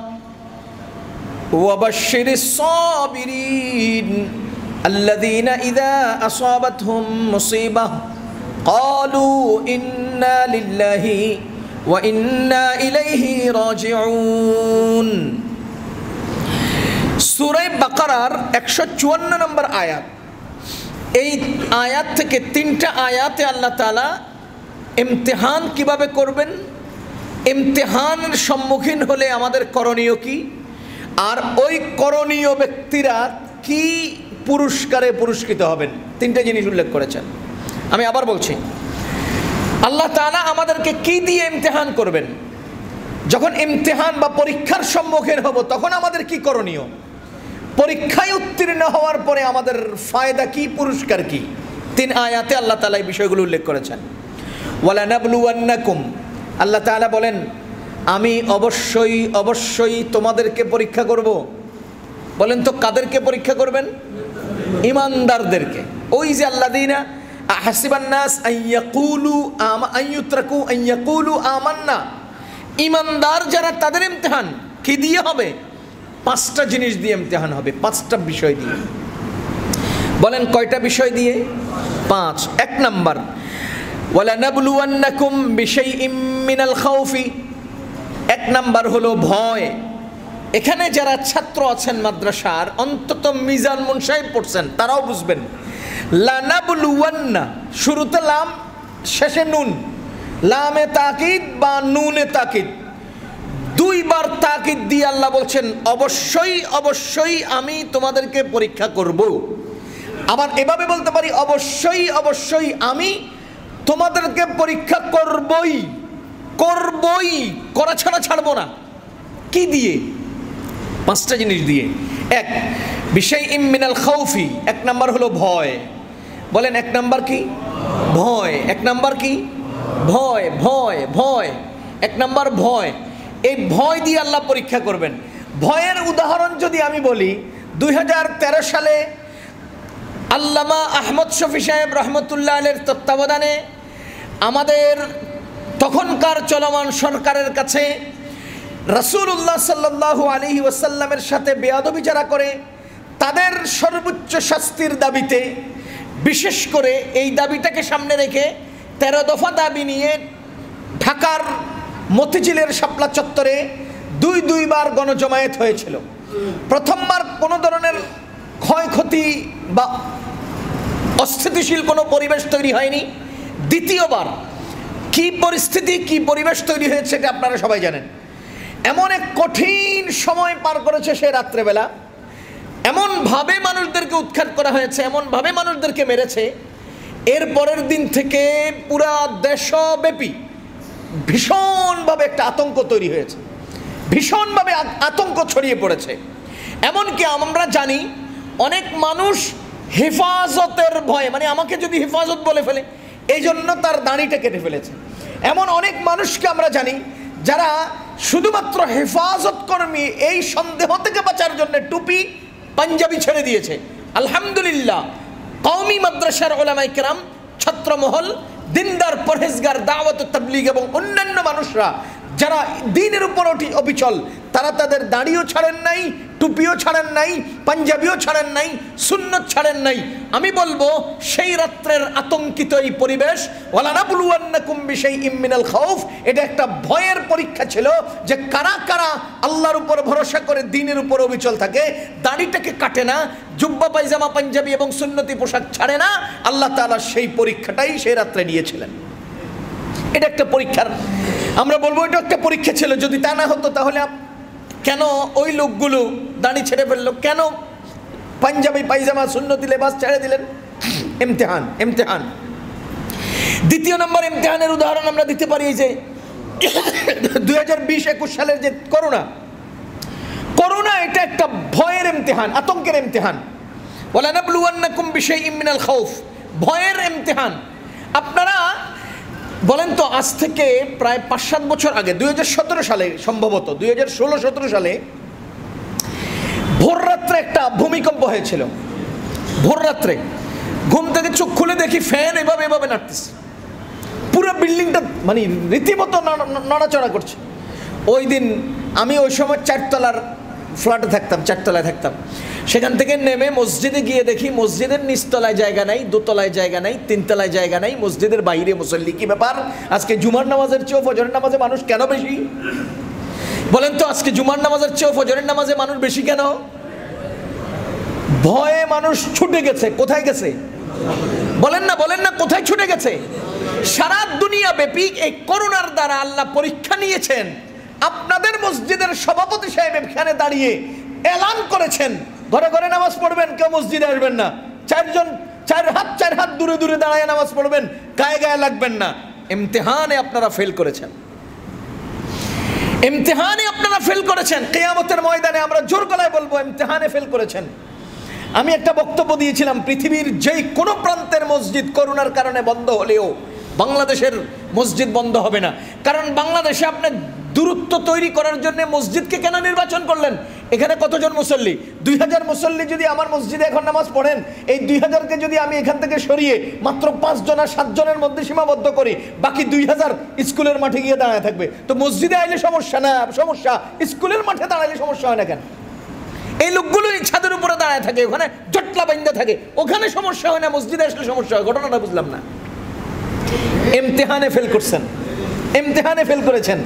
وبشر الصابرين الذين إذا أصابتهم مصيبة قالوا إنا لله وإنا إليه راجعون। সূরা বাকারার 154 নম্বর আয়াত। এই আয়াত থেকে তিনটা আয়াতে আল্লাহ তাআলা ইমতিহান কিভাবে করবেন, ইমতিহানের সম্মুখীন হলে আমাদের করণীয় কি, আর ওই করণীয় ব্যক্তিরা কি পুরস্কারে পুরস্কৃত হবেন, তিনটা জিনিস উল্লেখ করেছেন। আমি আবার বলছি, আল্লাহ তাআলা আমাদেরকে কি দিয়ে ইমতিহান করবেন, যখন ইমতিহান বা পরীক্ষার সম্মুখীন হব তখন আমাদের কি করণীয়, পরীক্ষায় উত্তীর্ণ হওয়ার পরে আমাদের ফায়দা কি, পুরস্কার কি। তিন আয়াতে আল্লাহ তাআলা এই বিষয়গুলো উল্লেখ করেছেন। ওয়ালানাবলুওয়ান্নাকুম, আল্লাহ তাআলা বলেন আমি অবশ্যই অবশ্যই তোমাদেরকে পরীক্ষা করব। বলেন তো কাদেরকে পরীক্ষা করবেন? ঈমানদারদেরকে। ওই যে আল্লাযীনা আহসিবান নাস আইয়াকুলু আইয়ুতরাকু আইয়াকুলু আমান্না, ঈমানদার যারা তাদের ইমতিহান কি দিয়ে হবে? পাঁচটা জিনিস দিয়ে ইমতিহান হবে, পাঁচটা বিষয় দিয়ে। বলেন কয়টা বিষয় দিয়ে? পাঁচ। এক নাম্বার ওয়ালানাবলুওয়ান্নাকুম বিশাইইম মিনাল খাউফি, এক নাম্বার হলো ভয়। এখানে যারা ছাত্র আছেন মাদ্রাসার, অন্তত মিজান মুনসাহিব পড়ছেন, তারাও বুঝবেন। লানাবলুওয়ান্না, শুরুতে লাম শেষে নুন, লামে তাকিদ বা নুনে তাকিদ, দুইবার তাকিদ দিয়ে আল্লাহ বলছেন অবশ্যই অবশ্যই আমি তোমাদেরকে পরীক্ষা করব। আবার এভাবে বলতে পারি অবশ্যই অবশ্যই আমি তোমাদেরকে পরীক্ষা করবই, করবই, করা ছাড়া ছাড়বো না। কি দিয়ে? পাঁচটা জিনিস দিয়ে। এক, বিষয় মিনাল খাউফি, এক নাম্বার হলো ভয়। বলেন এক নাম্বার কি? ভয়। এক নাম্বার কি? ভয়। ভয় ভয় এক নাম্বার ভয়। এই ভয় দিয়ে আল্লাহ পরীক্ষা করবেন। ভয়ের উদাহরণ যদি আমি বলি, 2013 সালে আল্লামা আহমদ শফি সাহেব রহমতুল্লাহ আলের তত্ত্বাবধানে আমাদের তখনকার চলমান সরকারের কাছে রাসূলুল্লাহ সাল্লাল্লাহু আলাইহি ওয়াসাল্লামের সাথে বেয়াদবি যারা করে তাদের সর্বোচ্চ শাস্তির দাবিতে, বিশেষ করে এই দাবিটাকে সামনে রেখে 13 দফা দাবি নিয়ে ঢাকার মতিঝিলের শাপলা চত্বরে দুইবার গণজমায়েত হয়েছিল। প্রথমবার কোনো ধরনের ক্ষয়ক্ষতি বা অস্থিতিশীল কোনো পরিবেশ তৈরি হয়নি। দ্বিতীয়বার কি পরিস্থিতি, কি পরিবেশ তৈরি হয়েছে এটা আপনারা সবাই জানেন। এমন এক কঠিন সময় পার করেছে সে রাত্রেবেলা, এমনভাবে মানুষদেরকে উৎখাত করা হয়েছে, এমনভাবে মানুষদেরকে মেরেছে। এর পরের দিন থেকে পুরা দেশব্যাপী ভীষণভাবে একটা আতঙ্ক তৈরি হয়েছে, ভীষণভাবে আতঙ্ক ছড়িয়ে পড়েছে। এমনকি আমরা জানি অনেক মানুষ হেফাজতের ভয়ে, মানে আমাকে যদি হেফাজত বলে ফেলে এই জন্য তার দাড়িটা কেটে ফেলেছে। এমন অনেক মানুষকে আমরা জানি যারা শুধুমাত্র হেফাজত কর্মী এই সন্দেহ থেকে বাঁচার জন্য টুপি পাঞ্জাবি ছেড়ে দিয়েছে। আলহামদুলিল্লাহ, কওমি মাদ্রাসার উলামায়ে কেরাম, ছাত্রমহল, দিনদার, পরহেজগার, দাওয়াত ও তাবলীগ এবং অন্যান্য মানুষরা যারা দ্বীনের উপর অবিচল, তারা তাদের দাড়িও ছাড়েন নাই, টুপিও ছাড়েন নাই, পাঞ্জাবিও ছাড়েন নাই, সুন্নত ছাড়েন নাই। আমি বলবো সেই রাত্রের আতঙ্কিত এই পরিবেশ, ওয়ালানাবলুওয়ান্নাকুম বিশাইইম মিনাল খাউফ, এটা একটা ভয়ের পরীক্ষা ছিল যে কারা কারা আল্লাহর উপর ভরসা করে দ্বীনের উপর অবিচল থাকে, দাড়িটাকে কাটে না, জুব্বা পায়জামা পাঞ্জাবি এবং সুন্নতি পোশাক ছাড়ে না। আল্লাহ তাআলা সেই পরীক্ষাটাই সেই রাত্রে নিয়েছিলেন। এটা একটা পরীক্ষার, আমরা বলবো এটা একটা পরীক্ষা ছিল। যদি তা না হতো তাহলে কেন ওই লোকগুলো দাড়ি ছেড়ে ফেললো? কেন পাঞ্জাবি পায়জামা সুন্নতি লেবাস ছেড়ে দিলেন? ইমতিহান, ইমতিহান। দ্বিতীয় নম্বর ইমতিহানের উদাহরণ আমরা দিতে পারি এই যে 2020-21 সালের যে করোনা, এটা একটা ভয়ের ইমতিহান, আতঙ্কের ইমতিহান। ওয়ালানাবলুওয়ান্নাকুম বিশাইইম মিনাল খাউফ, ভয়ের ইমতিহান। আপনারা বলেন তো, আজ থেকে প্রায় 5-7 বছর আগে 2017 সালে, সম্ভবত 2016-17 সালে ভোর রাত্রে একটা ভূমিকম্প হয়েছিল। ভোর রাত্রে ঘুম থেকে চোখ খুলে দেখি ফ্যান এভাবে এভাবে নাড়তেছে, পুরো বিল্ডিংটা মানে রীতিমতো নড়াচড়া করছে। ওই দিন আমি ওই সময় 4তলার ফ্ল্যাটে থাকতাম, 4তলায় থাকতাম। সেখান থেকে নেমে মসজিদে গিয়ে দেখি মসজিদের নিচতলায় জায়গা নাই, দোতলায় জায়গা নাই, 3তলায় জায়গা নাই, মসজিদের বাইরে মুসল্লি। কি ব্যাপার? আজকে জুমার নামাজের চেয়েও ফজরের নামাজে মানুষ কেন বেশি? বলেন তো, আজকে জুমার নামাজের চেয়েও ফজরের নামাজে মানুষ বেশি কেন? ভয়ে মানুষ ছুটে গেছে। কোথায় গেছে? বলেন না, বলেন না, কোথায় ছুটে গেছে? সারা দুনিয়া ব্যাপী এই করোনার দ্বারা আল্লাহ পরীক্ষা নিয়েছেন। আপনাদের মসজিদের সভাপতি সাহেব এখানে দাঁড়িয়ে এলান করেছেন ঘরে ঘরে নামাজ পড়বেন, কেউ মসজিদে আসবেন না। চার হাত দূরে দূরে দাঁড়ায় নামাজ পড়বেন, গায়ে গায়ে লাগবেন না। ইমতিহানে আপনারা ফেল করেছেন, ইমতিহানে আপনারা ফেল করেছেন। কিয়ামতের ময়দানে আমরা জোর গলায় বলবো ইমতিহানে ফেল করেছেন। আমি একটা বক্তব্য দিয়েছিলাম, পৃথিবীর যেই কোনো প্রান্তের মসজিদ করোনার কারণে বন্ধ হলেও বাংলাদেশের মসজিদ বন্ধ হবে না। কারণ বাংলাদেশে আপনার দূরত্ব তৈরি করার জন্য মসজিদকে কেন নির্বাচন করলেন? এখানে কতজন মুসল্লি? 2000 মুসল্লি যদি আমার মসজিদে এখন নামাজ পড়েন, এই 2000কে যদি আমি এখান থেকে সরিয়ে মাত্র 5 জন আর 7 জনের মধ্যে সীমাবদ্ধ করি, বাকি 2000 স্কুলের মাঠে গিয়ে দাঁড়ায় থাকবে। তো মসজিদে আইলে সমস্যা না, সমস্যা স্কুলের মাঠে দাঁড়াইলে সমস্যা হয় না কেন? এই লোকগুলো ছাদের উপরে দাঁড়ায় থাকে, ওখানে জটলা বাইন্দা থাকে, ওখানে সমস্যা হয় না, মসজিদে আসলে সমস্যা হয়। ঘটনাটা বুঝলাম না। ইমতিহানে ফেল করছেন, ইমতিহানে ফেল করেছেন।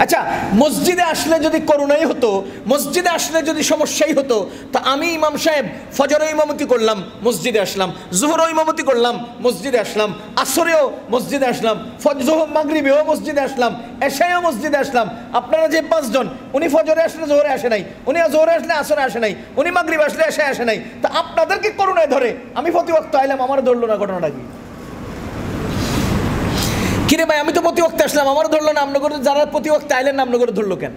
আচ্ছা, মসজিদে আসলে যদি করোনাই হতো, মসজিদে আসলে যদি সমস্যাই হতো, তা আমি ইমাম সাহেব ফজরে ইমামতি করলাম, মসজিদে আসলাম, জোহরও ইমামতি করলাম, মসজিদে আসলাম, আসরেও মসজিদে আসলাম, মাগরিবেও মসজিদে আসলাম, এশায়ও মসজিদে আসলাম। আপনারা যে 5 জন, উনি ফজরে আসলে জোহরে আসে নাই, উনি জোহরে আসলে আসরে আসে নাই, উনি মাগরিবে আসলে এশায় আসে নাই, তা আপনাদেরকে করোনায় ধরে, আমি প্রতি ওয়াক্ত আইলাম, আমার ধরলো না, ঘটনাটা কি? কিরে ভাই, আমি তো প্রতি ওয়াক্তে আসলাম, আমার ধরলো না, আপনার যারা প্রতি ওয়াক্তে আইলেন না, আপনার ধরলো কেন?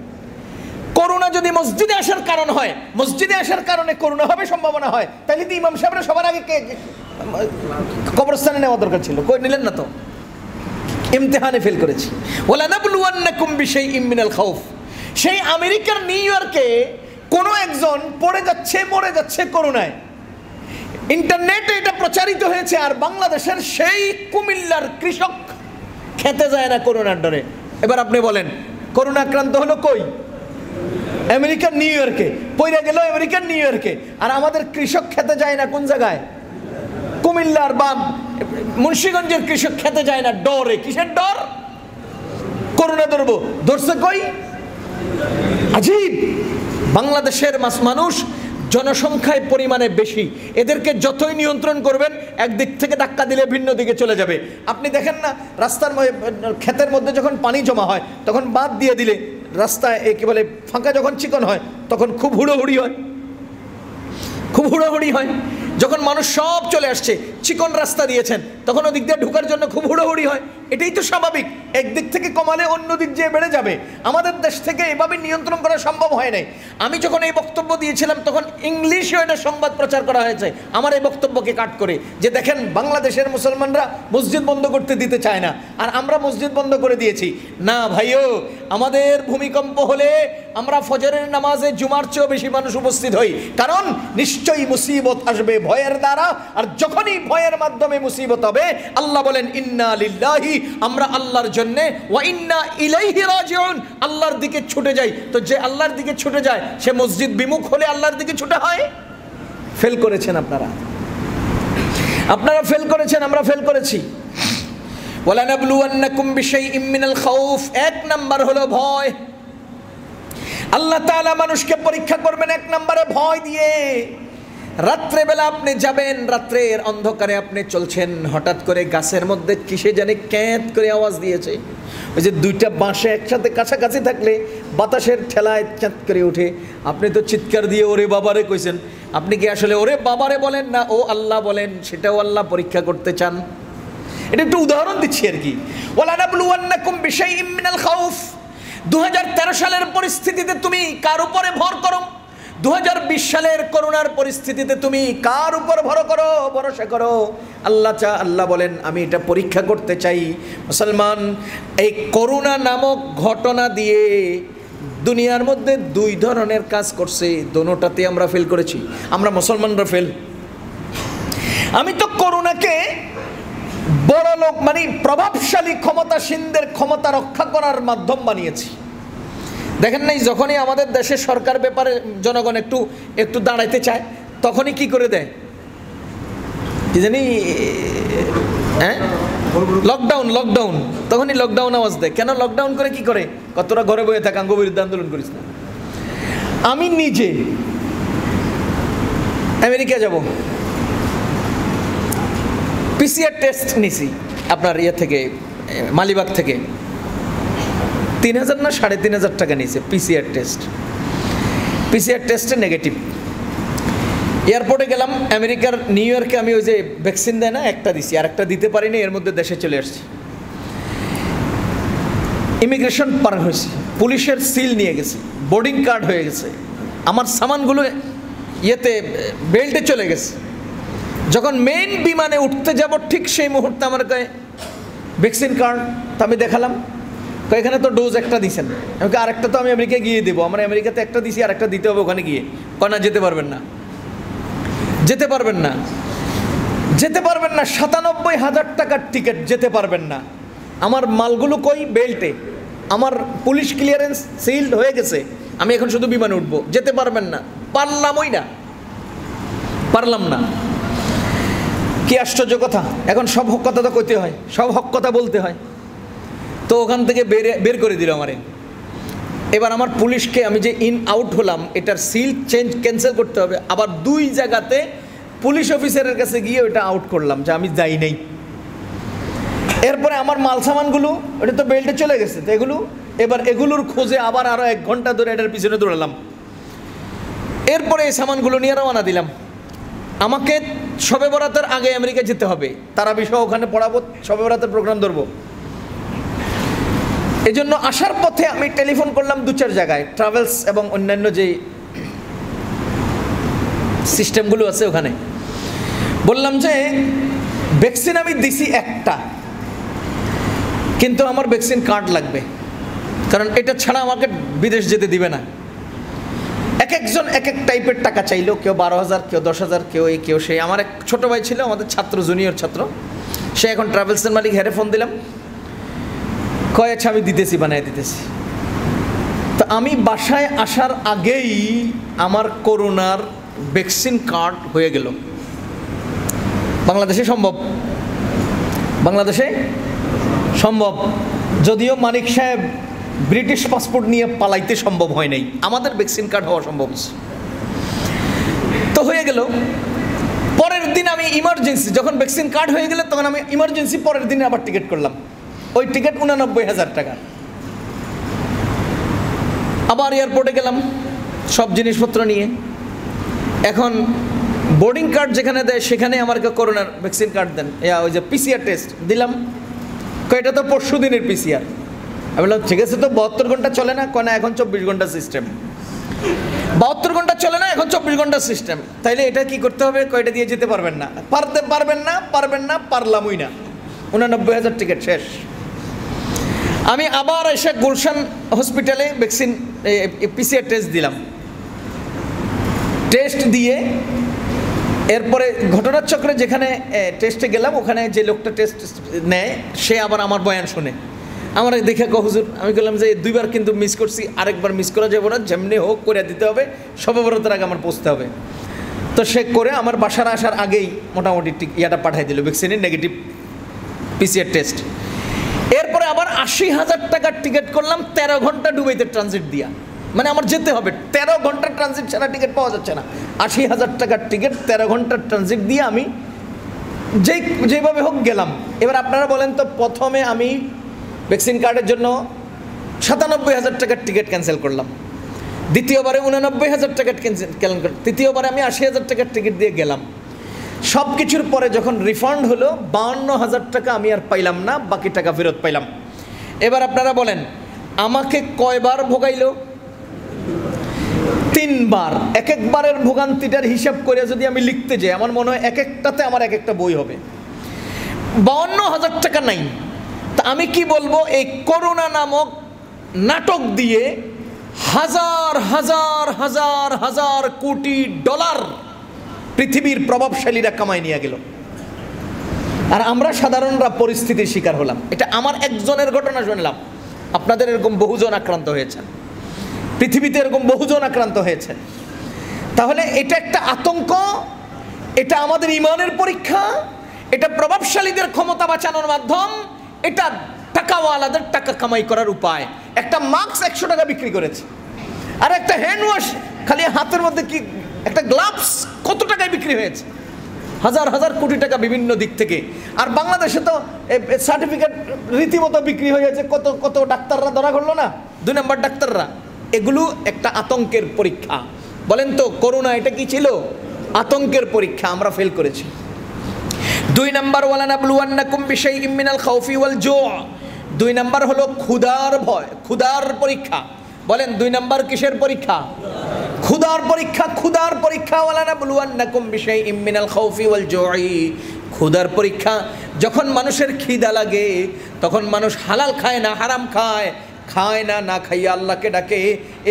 করোনা যদি মসজিদে আসার কারণ হয়, মসজিদে আসার কারণে করোনা হবে সম্ভাবনা হয়, তাহলে তো ইমাম সাহেবরা সবার আগে কবরস্থানে নেওয়া দরকার ছিল, কই নিলেন না তো? ইমতিহানে ফেল করেছি। ওয়ালা নাবলুওয়ান্নাকুম বিশাইইম মিনাল খাউফ। সেই আমেরিকার নিউ ইয়র্কে কোনো একজন পড়ে যাচ্ছে, মরে যাচ্ছে করোনায়, ইন্টারনেটে এটা প্রচারিত হয়েছে, আর বাংলাদেশের সেই কুমিল্লার কৃষক খেতে যায় না করোনার ডরে। এবার আপনি বলেন, করোনা আক্রান্ত হলো কই? আমেরিকার নিউ ইয়র্কে, পইরা গেল আমেরিকার নিউ ইয়র্কে, আর আমাদের কৃষক খেতে যায় না কোন জায়গায়? কুমিল্লার বা মুন্সিগঞ্জের কৃষক খেতে যায় না ডরে। কিসের ডর? করোনা ধরবো, ধরছে কই? আজীব। বাংলাদেশের মানুষ জনসংখ্যায় পরিমাণে বেশি, এদেরকে যতই নিয়ন্ত্রণ করবেন একদিক থেকে ধাক্কা দিলে ভিন্ন দিকে চলে যাবে। আপনি দেখেন না, রাস্তার ক্ষেতের মধ্যে যখন পানি জমা হয় তখন বাঁধ দিয়ে দিলে রাস্তায় কি বলে ফাঁকা যখন চিকন হয় তখন খুব হুড়োহুড়ি হয়, খুব হুড়োহুড়ি হয়। যখন মানুষ সব চলে আসছে, চিকন রাস্তা দিয়েছেন, তখন ওদিক দিয়ে ঢোকার জন্য খুব হুড়োহুড়ি হয়। এটাই তো স্বাভাবিক। একদিক থেকে কমালে অন্য দিক দিয়ে বেড়ে যাবে। আমাদের দেশ থেকে এভাবে নিয়ন্ত্রণ করা সম্ভব হয় নাই। আমি যখন এই বক্তব্য দিয়েছিলাম তখন ইংলিশে এটা সংবাদ প্রচার করা হয়েছে আমার এই বক্তব্যকে কাট করে, যে দেখেন বাংলাদেশের মুসলমানরা মসজিদ বন্ধ করতে দিতে চায় না, আর আমরা মসজিদ বন্ধ করে দিয়েছি। না ভাইও, আমাদের ভূমিকম্প হলে আমরা ফজরের নামাজে জুমার চেয়েও বেশি মানুষ উপস্থিত হই, কারণ নিশ্চয়ই মুসিবত আসবে ভয়ের দ্বারা, আর যখনই ভয়ের মাধ্যমে মুসিবত হবে আল্লাহ বলেন ইন্না লিল্লাহি, আমরা আল্লাহর জন্য, ওয়া ইন্না ইলাইহি রাজিউন, আল্লাহর দিকে ছুটে যাই। তো যে আল্লাহর দিকে ছুটে যায় সে মসজিদ বিমুখ হলে আল্লাহর দিকে ছুটে হয়। ফেল করেছেন আপনারা, আপনারা ফেল করেছেন, আমরা ফেল করেছি। ওয়ালা নাবলুওয়ান্নাকুম বিশাইইম মিনাল খাউফ, 1 নাম্বার হলো ভয়। আল্লাহ তাআলা মানুষকে পরীক্ষা করবেন 1 নম্বরে ভয় দিয়ে। রাত্রেবেলা আপনি যাবেন, রাত্রের অন্ধকারে আপনি চলছেন, হঠাৎ করে গাছের মধ্যে কিসে জানি ক্যাঁত করে আওয়াজ দিয়েছে। ওই যে 2টা বাঁশে একসাথে কাছাকাছি থাকলে বাতাসের ঠেলায় ক্যাঁত করে ওঠে, আপনি তো চিৎকার দিয়ে ওরে বাবারে কইছেন। আপনি কি আসলে ওরে বাবারে বলেন না ও আল্লাহ বলেন? সেটাও আল্লাহ পরীক্ষা করতে চান। এটা একটু উদাহরণ দিচ্ছি আর কি। ওয়ালা নাবলুওয়ান্নাকুম বিশাইইম মিনাল খাউফ। 2013 সালের পরিস্থিতিতে তুমি কার উপরে ভর করো? 2020 সালের করোনার পরিস্থিতিতে তুমি কার উপর ভরসা করো? আল্লাহ বলেন আমি এটা পরীক্ষা করতে চাই। মুসলমান, এই করোনা নামক ঘটনা দিয়ে দুনিয়ার মধ্যে 2 ধরনের কাজ করছে, দোনোটাতে আমরা ফেল করেছি। আমরা মুসলমানরা ফেল। আমি তো করোনাকে বড় লোক মানে প্রভাবশালী ক্ষমতাসীনদের ক্ষমতা রক্ষা করার মাধ্যম বানিয়েছি। দেখেন নাই, যখনই আমাদের দেশের সরকার ব্যাপারে জনগণ একটু দাঁড়াইতে চায় তখনই কি করে দেয় কি জানি, হ্যাঁ, লকডাউন, তখনই লকডাউন আওয়াজ দেয়। কেন লকডাউন করে? কি করে? কতটা ঘরে বয়ে থাকা, আঙ্গ বিরুদ্ধে আন্দোলন করিস না। আমি নিজে আমেরিকা যাব, পিসিআর টেস্ট নিছি আপনার থেকে মালিবাগ থেকে, 3000 না 3500 টাকা নিয়েছে পিসিআর টেস্টে নেগেটিভ। এয়ারপোর্টে গেলাম আমেরিকার নিউ ইয়র্কে, আমি ওই যে ভ্যাকসিন দেয় না, একটা দিছি, আর একটা দিতে পারিনি, এর মধ্যে দেশে চলে আসছি। ইমিগ্রেশন পার হয়েছি, পুলিশের সিল নিয়ে গেছি, বোর্ডিং কার্ড হয়ে গেছে, আমার সামানগুলো বেল্টে চলে গেছে। যখন মেইন বিমানে উঠতে যাব ঠিক সেই মুহূর্তে আমার কাছে ভ্যাকসিন কার্ড, তা আমি দেখালাম, এখানে তো ডোজ একটা দিয়েছেন, আমাকে আরেকটা তো আমি আমেরিকায় গিয়ে দেবো, আমরা আমেরিকাতে একটা দিছি, আরেকটা দিতে হবে ওখানে গিয়ে। না, যেতে পারবেন না 97,000 টাকার টিকিট, যেতে পারবেন না। আমার মালগুলো কই? বেল্টে। আমার পুলিশ ক্লিয়ারেন্স সিলড হয়ে গেছে, আমি এখন শুধু বিমানে উঠবো, যেতে পারবেন না। পারলাম না। কি আশ্চর্য কথা! এখন সব হক কথা তো কইতে হয়, সব হক কথা বলতে হয়। তো ওখান থেকে বের করে দিল আমারে, এবার আমার পুলিশকে আমি যে ইন আউট হলাম এটার সিল চেঞ্জ ক্যান্সেল করতে হবে, আবার 2 জায়গাতে পুলিশ অফিসারের কাছে গিয়ে ওটা আউট করলাম যে আমি যাই নাই। এরপরে আমার মাল সামানগুলো ওটা তো বেল্টে চলে গেছে, তো এগুলোর খোঁজে আবার আরও 1 ঘন্টা ধরে এটার পিছনে দৌড়ালাম। এরপরে এই সামানগুলো নিয়ে রওনা দিলাম। আমাকে শবে বরাতের আগে আমেরিকা যেতে হবে, তারা বিষয় ওখানে পড়াবো, শবে বরাতের প্রোগ্রাম ধরবো। এই জন্য আসার পথে আমি টেলিফোন করলাম 2-4 জায়গায়, ট্রাভেলস এবং অন্যান্য যে সিস্টেমগুলো আছে ওখানে। বললাম যে ভ্যাকসিন আমি দিছি একটা, কিন্তু আমার ভ্যাকসিন কার্ড লাগবে, কারণ এটা ছাড়া আমাকে বিদেশ যেতে দিবে না। একজন এক টাইপের টাকা চাইলো, কেউ 12,000, কেউ 10,000, কেউ সেই। আমার এক ছোটো ভাই ছিল, আমাদের ছাত্র, জুনিয়র ছাত্র, সে এখন ট্রাভেলসের মালিক, হেরে ফোন দিলাম, কয় আচ্ছা আমি দিতেছি, বানায় দিতেছি। তো আমি বাসায় আসার আগেই আমার করোনার ভ্যাকসিন কার্ড হয়ে গেল। বাংলাদেশে সম্ভব, যদিও মানিক সাহেব ব্রিটিশ পাসপোর্ট নিয়ে পালাইতে সম্ভব হয় নাই, আমাদের ভ্যাকসিন কার্ড হওয়া সম্ভব তো হয়ে গেল। পরের দিন আমি ইমার্জেন্সি, যখন ভ্যাকসিন কার্ড হয়ে গেলে তখন আমি ইমার্জেন্সি পরের দিনে আবার টিকিট করলাম। ওই টিকিট 89,000 টাকা। আবার এয়ারপোর্টে গেলাম সব জিনিসপত্র নিয়ে। এখন বোর্ডিং কার্ড যেখানে দেয় সেখানে আমাকে করোনার ভ্যাকসিন কার্ড দেন, ওই যে পিসিআর টেস্ট দিলাম, এটা তো পরশু দিনের পিসিআর। আমি বললাম ঠিক আছে, তো 72 ঘন্টা চলে না? না, এখন 24 ঘন্টা সিস্টেম। 72 ঘন্টা চলে না, এখন 24 ঘন্টা সিস্টেম। তাইলে এটা কি করতে হবে? কয়টা দিয়ে যেতে পারবেন না, পারলামই না। 89,000 টিকিট শেষ। আমি আবার এসে গুলশান হসপিটালে ভ্যাকসিন পিসিআর টেস্ট দিলাম। টেস্ট দিয়ে এরপরে ঘটনার চক্রে যেখানে টেস্টে গেলাম, ওখানে যে লোকটা টেস্ট নেয় সে আবার আমার বয়ান শুনে। আমার দেখে হুজুর, আমি বললাম যে 2বার কিন্তু মিস করছি, আরেকবার মিস করা যাবে না, যেমনি হোক করে দিতে হবে, শবে বরাতের আগে আমার পৌঁছতে হবে। তো সে করে আমার বাসার আসার আগেই মোটামুটি ইয়াটা পাঠিয়ে দিল, ভ্যাকসিনের নেগেটিভ পিসিআর টেস্ট। এরপরে আবার 80,000 টাকার টিকিট করলাম 13 ঘন্টা দুবাইতে ট্রানজিট দিয়া, মানে আমার যেতে হবে 13 ঘন্টার ট্রানজিট ছাড়া টিকিট পাওয়া যাচ্ছে না। 80,000 টাকার টিকিট 13 ঘন্টার ট্রানজিট দিয়ে আমি যেভাবে হোক গেলাম। এবার আপনারা বলেন তো, প্রথমে আমি ভ্যাকসিন কার্ডের জন্য 97,000 টাকার টিকিট ক্যান্সেল করলাম, দ্বিতীয়বারে 89,000 টাকার ক্যান্সেল, তৃতীয়বারে আমি 80,000 টাকার টিকিট দিয়ে গেলাম। সব কিছুর পরে যখন রিফান্ড হলো 52,000 টাকা আমি আর পাইলাম না, বাকি টাকা ফেরত পাইলাম। এবার আপনারা বলেন আমাকে কয়বার ভোগাইলো? 3 বার। এক একবারের ভোগান্তিটার হিসাব করে যদি আমি লিখতে যাই, আমার মনে হয় এক একটাতে আমার এক একটা বই হবে। 52,000 টাকা নাই। তা আমি কি বলবো, এই করোনা নামক নাটক দিয়ে হাজার হাজার হাজার হাজার কোটি ডলার পৃথিবীর প্রভাবশালীরা কামাই নিয়ে গেল, আর আমরা সাধারণরা পরিস্থিতির শিকার হলাম। এটা আমার একজনের ঘটনা শুনলাম, আপনাদের এরকম বহুজন আক্রান্ত হয়েছেন, পৃথিবীতে এরকম বহুজন আক্রান্ত হয়েছে। তাহলে এটা একটা আতঙ্ক, এটা আমাদের ইমানের পরীক্ষা, এটা প্রভাবশালীদের ক্ষমতা বাঁচানোর মাধ্যম, এটা টাকাওয়ালাদের টাকা কামাই করার উপায়। একটা মাস্ক 100 টাকা বিক্রি করেছে, আর একটা হ্যান্ড ওয়াশ খালি হাতের মধ্যে কি একটা গ্লাভস কত টাকায় বিক্রি হয়েছে, হাজার হাজার কোটি টাকা বিভিন্ন দিক থেকে। আর বাংলাদেশে তো সার্টিফিকেট রীতিমতো বিক্রি হয়ে গেছে, কত কত ডাক্তাররা ধরা করলো না, 2 নম্বর ডাক্তাররা। এগুলো একটা আতঙ্কের পরীক্ষা। বলেন তো করোনা এটা কি ছিল? আতঙ্কের পরীক্ষা, আমরা ফেল করেছি। 2 নম্বর ওয়ালানাবলুওয়ান্নাকুম বিশাইইম মিনাল খাউফি ওয়াল জু'। 2 নম্বর হলো ক্ষুধার ভয়, ক্ষুধার পরীক্ষা। বলেন 2 নম্বর কিসের পরীক্ষা? ক্ষুধার পরীক্ষা। ক্ষুধার পরীক্ষা, ওয়ালানাবলুওয়ান্নাকুম বিশাইইম মিনাল খাউফি ওয়াল জু'i। ক্ষুধার পরীক্ষা। যখন মানুষের খিদা লাগে তখন মানুষ হালাল খায় না হারাম খায়, খায় না, না খাইয়া আল্লাহকে ডাকে।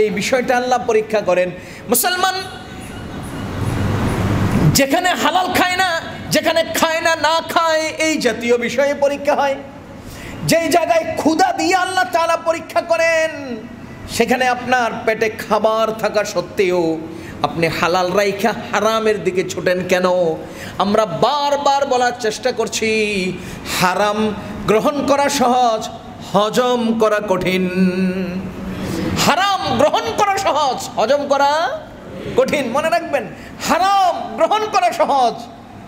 এই বিষয়টা আল্লাহ পরীক্ষা করেন। মুসলমান যেখানে হালাল খায় না, যেখানে খায় না, না খায়, এই জাতীয় বিষয়ে পরীক্ষা হয়। যেই জায়গায় ক্ষুধা দিয়ে আল্লাহ তাআলা পরীক্ষা করেন, সেখানে আপনার পেটে খাবার থাকা সত্ত্বেও আপনি হালাল রাইখা হারামের দিকে ছুটেন কেন? আমরা বারবার বলার চেষ্টা করছি, হারাম গ্রহণ করা সহজ, হজম করা কঠিন। হারাম গ্রহণ করা সহজ, হজম করা কঠিন। মনে রাখবেন, হারাম গ্রহণ করা সহজ,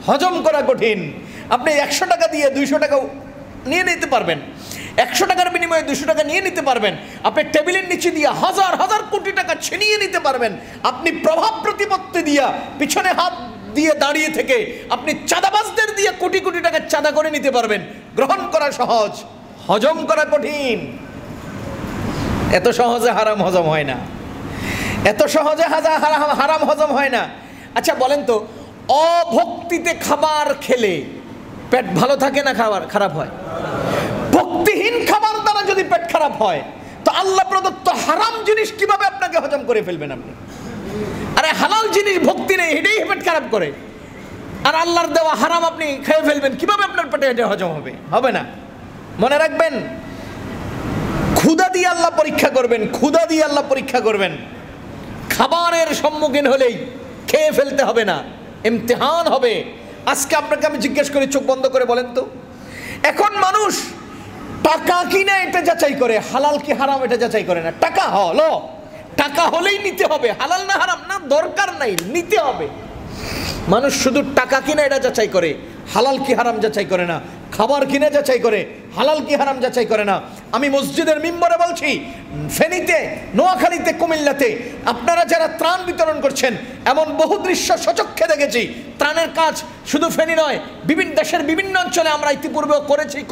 হজম করা কঠিন। আপনি 100 টাকা দিয়ে 200 টাকা নিয়ে নিতে পারবেন, 100 টাকার বিনিময়ে 200 টাকা নিয়ে নিতে পারবেন। আপনি টেবিলের নিচে দিয়ে হাজার হাজার কোটি টাকা ছিনিয়ে নিতে পারবেন। আপনি প্রভাব প্রতিপত্তি দিয়া পিছনে হাত দিয়ে দাঁড়িয়ে থেকে আপনি চাঁদাবাজদের দিয়ে কোটি কোটি টাকা চাঁদা করে নিতে পারবেন। গ্রহণ করা সহজ, হজম করা কঠিন। এত সহজে হারাম হজম হয় না, এত সহজে হারাম হজম হয় না। আচ্ছা বলেন তো, অভক্তিতে খাবার খেলে পেট ভালো থাকে না খাবার খারাপ হয়? ভক্তিহীন খাবার দ্বারা যদি পেট খারাপ হয়, তো আল্লাহ প্রদত্ত হারাম জিনিস কিভাবে আপনাকে হজম করে ফেলবেন আপনি? আরে হালাল জিনিস ভক্তি নেই, এটাই পেট খারাপ করে। আর আল্লাহর দেওয়া হারাম আপনি খেয়ে ফেলবেন, কিভাবে আপনার পেটে এটা হজম হবে? হবে না। মনে রাখবেন, ক্ষুধা দিয়ে আল্লাহ পরীক্ষা করবেন, ক্ষুধা দিয়ে আল্লাহ পরীক্ষা করবেন। খাবারের সম্মুখীন হলেই খেয়ে ফেলতে হবে না, ইমতিহান হবে। আজকে আপনাকে আমি জিজ্ঞেস করি, চোখ বন্ধ করে বলেন তো, এখন মানুষ টাকা কিনে এটা যাচাই করে, হালাল কি হারাম এটা যাচাই করে না। টাকা হলো, টাকা হলেই নিতে হবে, হালাল না হারাম না দরকার নাই, নিতে হবে। মানুষ শুধু টাকা কিনে এটা যাচাই করে, হালাল কি হারাম যাচাই করে না। খাবার কিনে যাচাই করে, হালাল কি হারাম যাচাই করে না। আমি মসজিদের মিম্বরে বলছি, ফেনীতে, নোয়াখালীতে, কুমিল্লাতে আপনারা যারা ত্রাণ বিতরণ করছেন, এমন বহু দৃশ্য সচক্ষে দেখেছি। ত্রাণের কাজ শুধু ফেনী নয়, বিভিন্ন দেশের বিভিন্ন অঞ্চলে আমরা ইতিপূর্বেও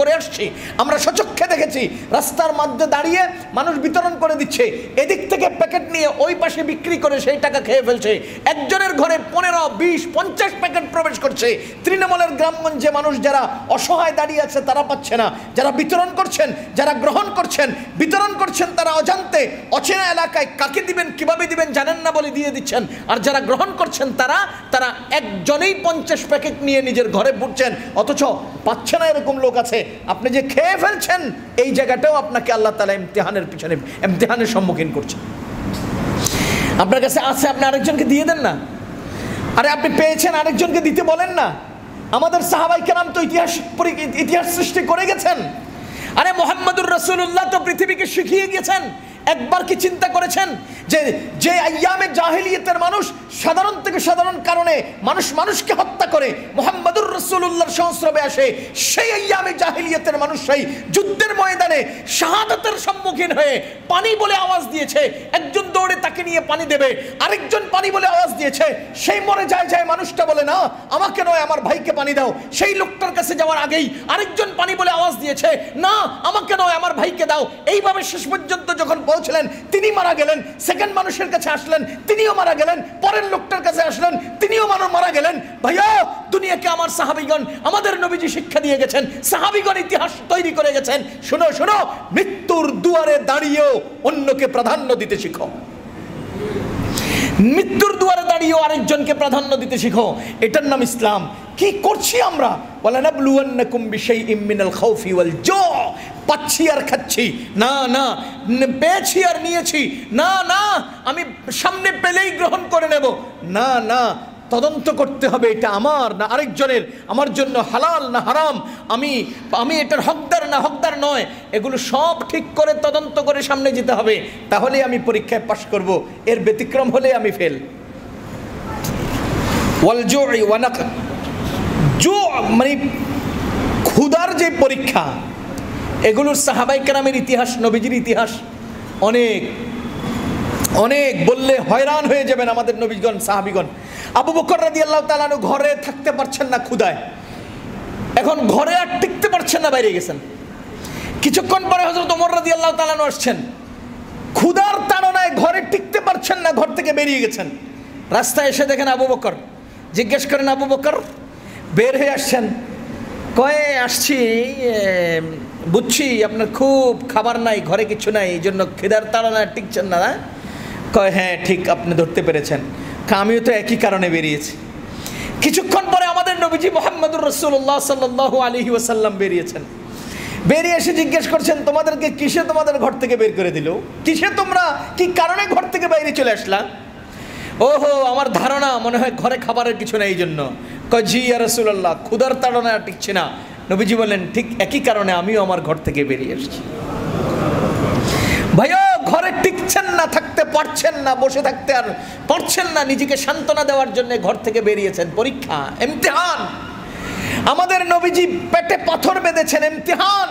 করে আসছি। আমরা সচক্ষে দেখেছি, রাস্তার মধ্যে দাঁড়িয়ে মানুষ বিতরণ করে দিচ্ছে, এদিক থেকে প্যাকেট নিয়ে ওই পাশে বিক্রি করে সেই টাকা খেয়ে ফেলছে। একজনের ঘরে 15, 20, 50 প্যাকেট প্রবেশ করছে। তৃণমূলের গ্রামগঞ্জে মানুষ যারা অসহায় দাঁড়িয়ে আছে তারা পাচ্ছে না, যারা বিতরণ করছেন, যারা গ্রহণ করছেন, বিতরণ করছেন, তারা অজান্তে অচেনা এলাকায় কাকে দিবেন কিভাবে দিবেন জানেন না বলে দিয়ে দিচ্ছেন। আর যারা গ্রহণ করছেন তারা একজনেই 50 প্যাকেট নিয়ে নিজের ঘরে ভুটছেন, অথচ পাচ্ছে না এরকম লোক আছে। আপনি যে খেয়ে ফেলছেন, এই জায়গাটাও আপনাকে আল্লাহ তাআলা ইমতিহানের সম্মুখীন করছেন। আপনার কাছে আছে, আপনি আরেকজনকে দিয়ে দেন না। আরে আপনি পেয়েছেন, আরেকজনকে দিতে বলেন না। আমাদের সাহাবায়ে কেরাম তো ইতিহাস সৃষ্টি করে গেছেন। আরে মুহাম্মদুর রাসূলুল্লাহ তো পৃথিবীকে শিখিয়ে গেছেন। একবার কি চিন্তা করেছেন যে আইয়ামে জাহেলিয়াতের মানুষ সাধারণ থেকে সাধারণ কারণে মানুষকে হত্যা করে মুহাম্মদুর রাসূলুল্লাহর সংস্রবে আসে, সেই আইয়ামে জাহেলিয়াতের মানুষরাই যুদ্ধের ময়দানে শাহাদাতের সম্মুখীন হয়ে পানি বলে আওয়াজ দিয়েছে, একজন দৌড়ে তাকে নিয়ে পানি দেবে, আরেকজন পানি বলে আওয়াজ দিয়েছে, সেই মরে যায় মানুষটা বলে না আমাকে নয় আমার ভাইকে পানি দাও। সেই লোকটার কাছে যাওয়ার আগেই আরেকজন পানি বলে আওয়াজ দিয়েছে, না আমাকে নয় আমার ভাইকে দাও। এইভাবে শেষ পর্যন্ত যখন পৌঁছলেন, তিনি মারা গেলেন। সেকেন্ড মানুষের কাছে আসলেন, তিনিও মারা গেলেন। পরের লোকটার কাছে আসলেন, তিনিও মারা গেলেন। ভাইয়া, দুনিয়াকে আমার সাহাবীগণ, আমাদের নবীজি শিক্ষা দিয়ে গেছেন, সাহাবীগণ ইতিহাস তৈরি করে গেছেন। শোনো, মৃত্যুর দুয়ারে দাঁড়িয়েও অন্যকে প্রাধান্য দিতে শিখো। মৃত্যুর দুয়ারে দাঁড়িয়েও আরেকজনকে প্রাধান্য দিতে শিখো। এটার নাম ইসলাম। কি করছি আমরা? ওয়ালানাবলুওয়ান্নাকুম বিশাইইম মিনাল খাউফি ওয়াল জু, পাচ্ছি আর খাচ্ছি না, পেয়েছি আর নিয়েছি না, আমি সামনে পেলেই গ্রহণ করে নেব না, তদন্ত করতে হবে, এটা আমার না আরেকজনের, আমার জন্য হালাল না হারাম, আমি এটার হকদার না হকদার নয়, এগুলো সব ঠিক করে তদন্ত করে সামনে যেতে হবে। তাহলে আমি পরীক্ষায় পাশ করব, এর ব্যতিক্রম হলে আমি ফেল। ওয়াল জুই ওয়া নাক, মানে ক্ষুধার যে পরীক্ষা, এগুলোর সাহাবায়ে কেরামের ইতিহাস, নবীজির ইতিহাস অনেক বললে হয়রান হয়ে যাবেন আমাদের নবীগণ, সাহাবীগণ। আবু বকর রাদিয়াল্লাহু তাআলা আনহু ঘরে থাকতে পারছেন না ক্ষুধায়, এখন ঘরে আর টিকতে পারছেন না, বাইরে গেছেন। কিছুক্ষণ পরে হযরত ওমর রাদিয়াল্লাহু তাআলা আনহু আসছেন, ক্ষুধার তাড়নায় ঘরে টিকতে পারছেন না, ঘর থেকে বেরিয়ে গেছেন। রাস্তায় এসে দেখেন আবু বকর, জিজ্ঞেস করেন আবু বকর বের হয়ে আসছেন, কয়ে আসছি বুঝছি আপনার খুব খাবার নাই, ঘরে কিছু নাই, এই জন্য খিদার তাড়নায় টিকছেন না। কয় হ্যাঁ ঠিক, আপনি ধরতে পেরেছেন, আমিও তো একই কারণে বেরিয়েছি। কিছুক্ষণ পরে আমাদের নবীজি মুহাম্মদুর রাসূলুল্লাহ সাল্লাল্লাহু আলাইহি ওয়াসাল্লাম বেরিয়েছেন। বেরিয়ে এসে জিজ্ঞেস করছেন, তোমাদেরকে কিসে তোমাদের ঘর থেকে বের করে দিল? কিসে তোমরা কি কারণে ঘর থেকে বাইরে চলে আসলা? ওহো, আমার ধারণা মনে হয় ঘরে খাবারের কিছু নেই, এই জন্য। কয় জি ইয়া রাসূলুল্লাহ, ক্ষুধার তাড়নায় টিকছে না। নবীজি বললেন ঠিক একই কারণে আমিও আমার ঘর থেকে বেরিয়ে এসেছি। ভাইয়া, ঘরে টিকছেন না, থাকতে পারছেন না, বসে থাকতে আর পারছেন না, নিজেকে সান্ত্বনা দেওয়ার জন্য ঘর থেকে বেরিয়েছেন, পরীক্ষা, ইমতিহান। আমাদের নবীজি পেটে পাথর বেঁধেছেন, ইমতিহান।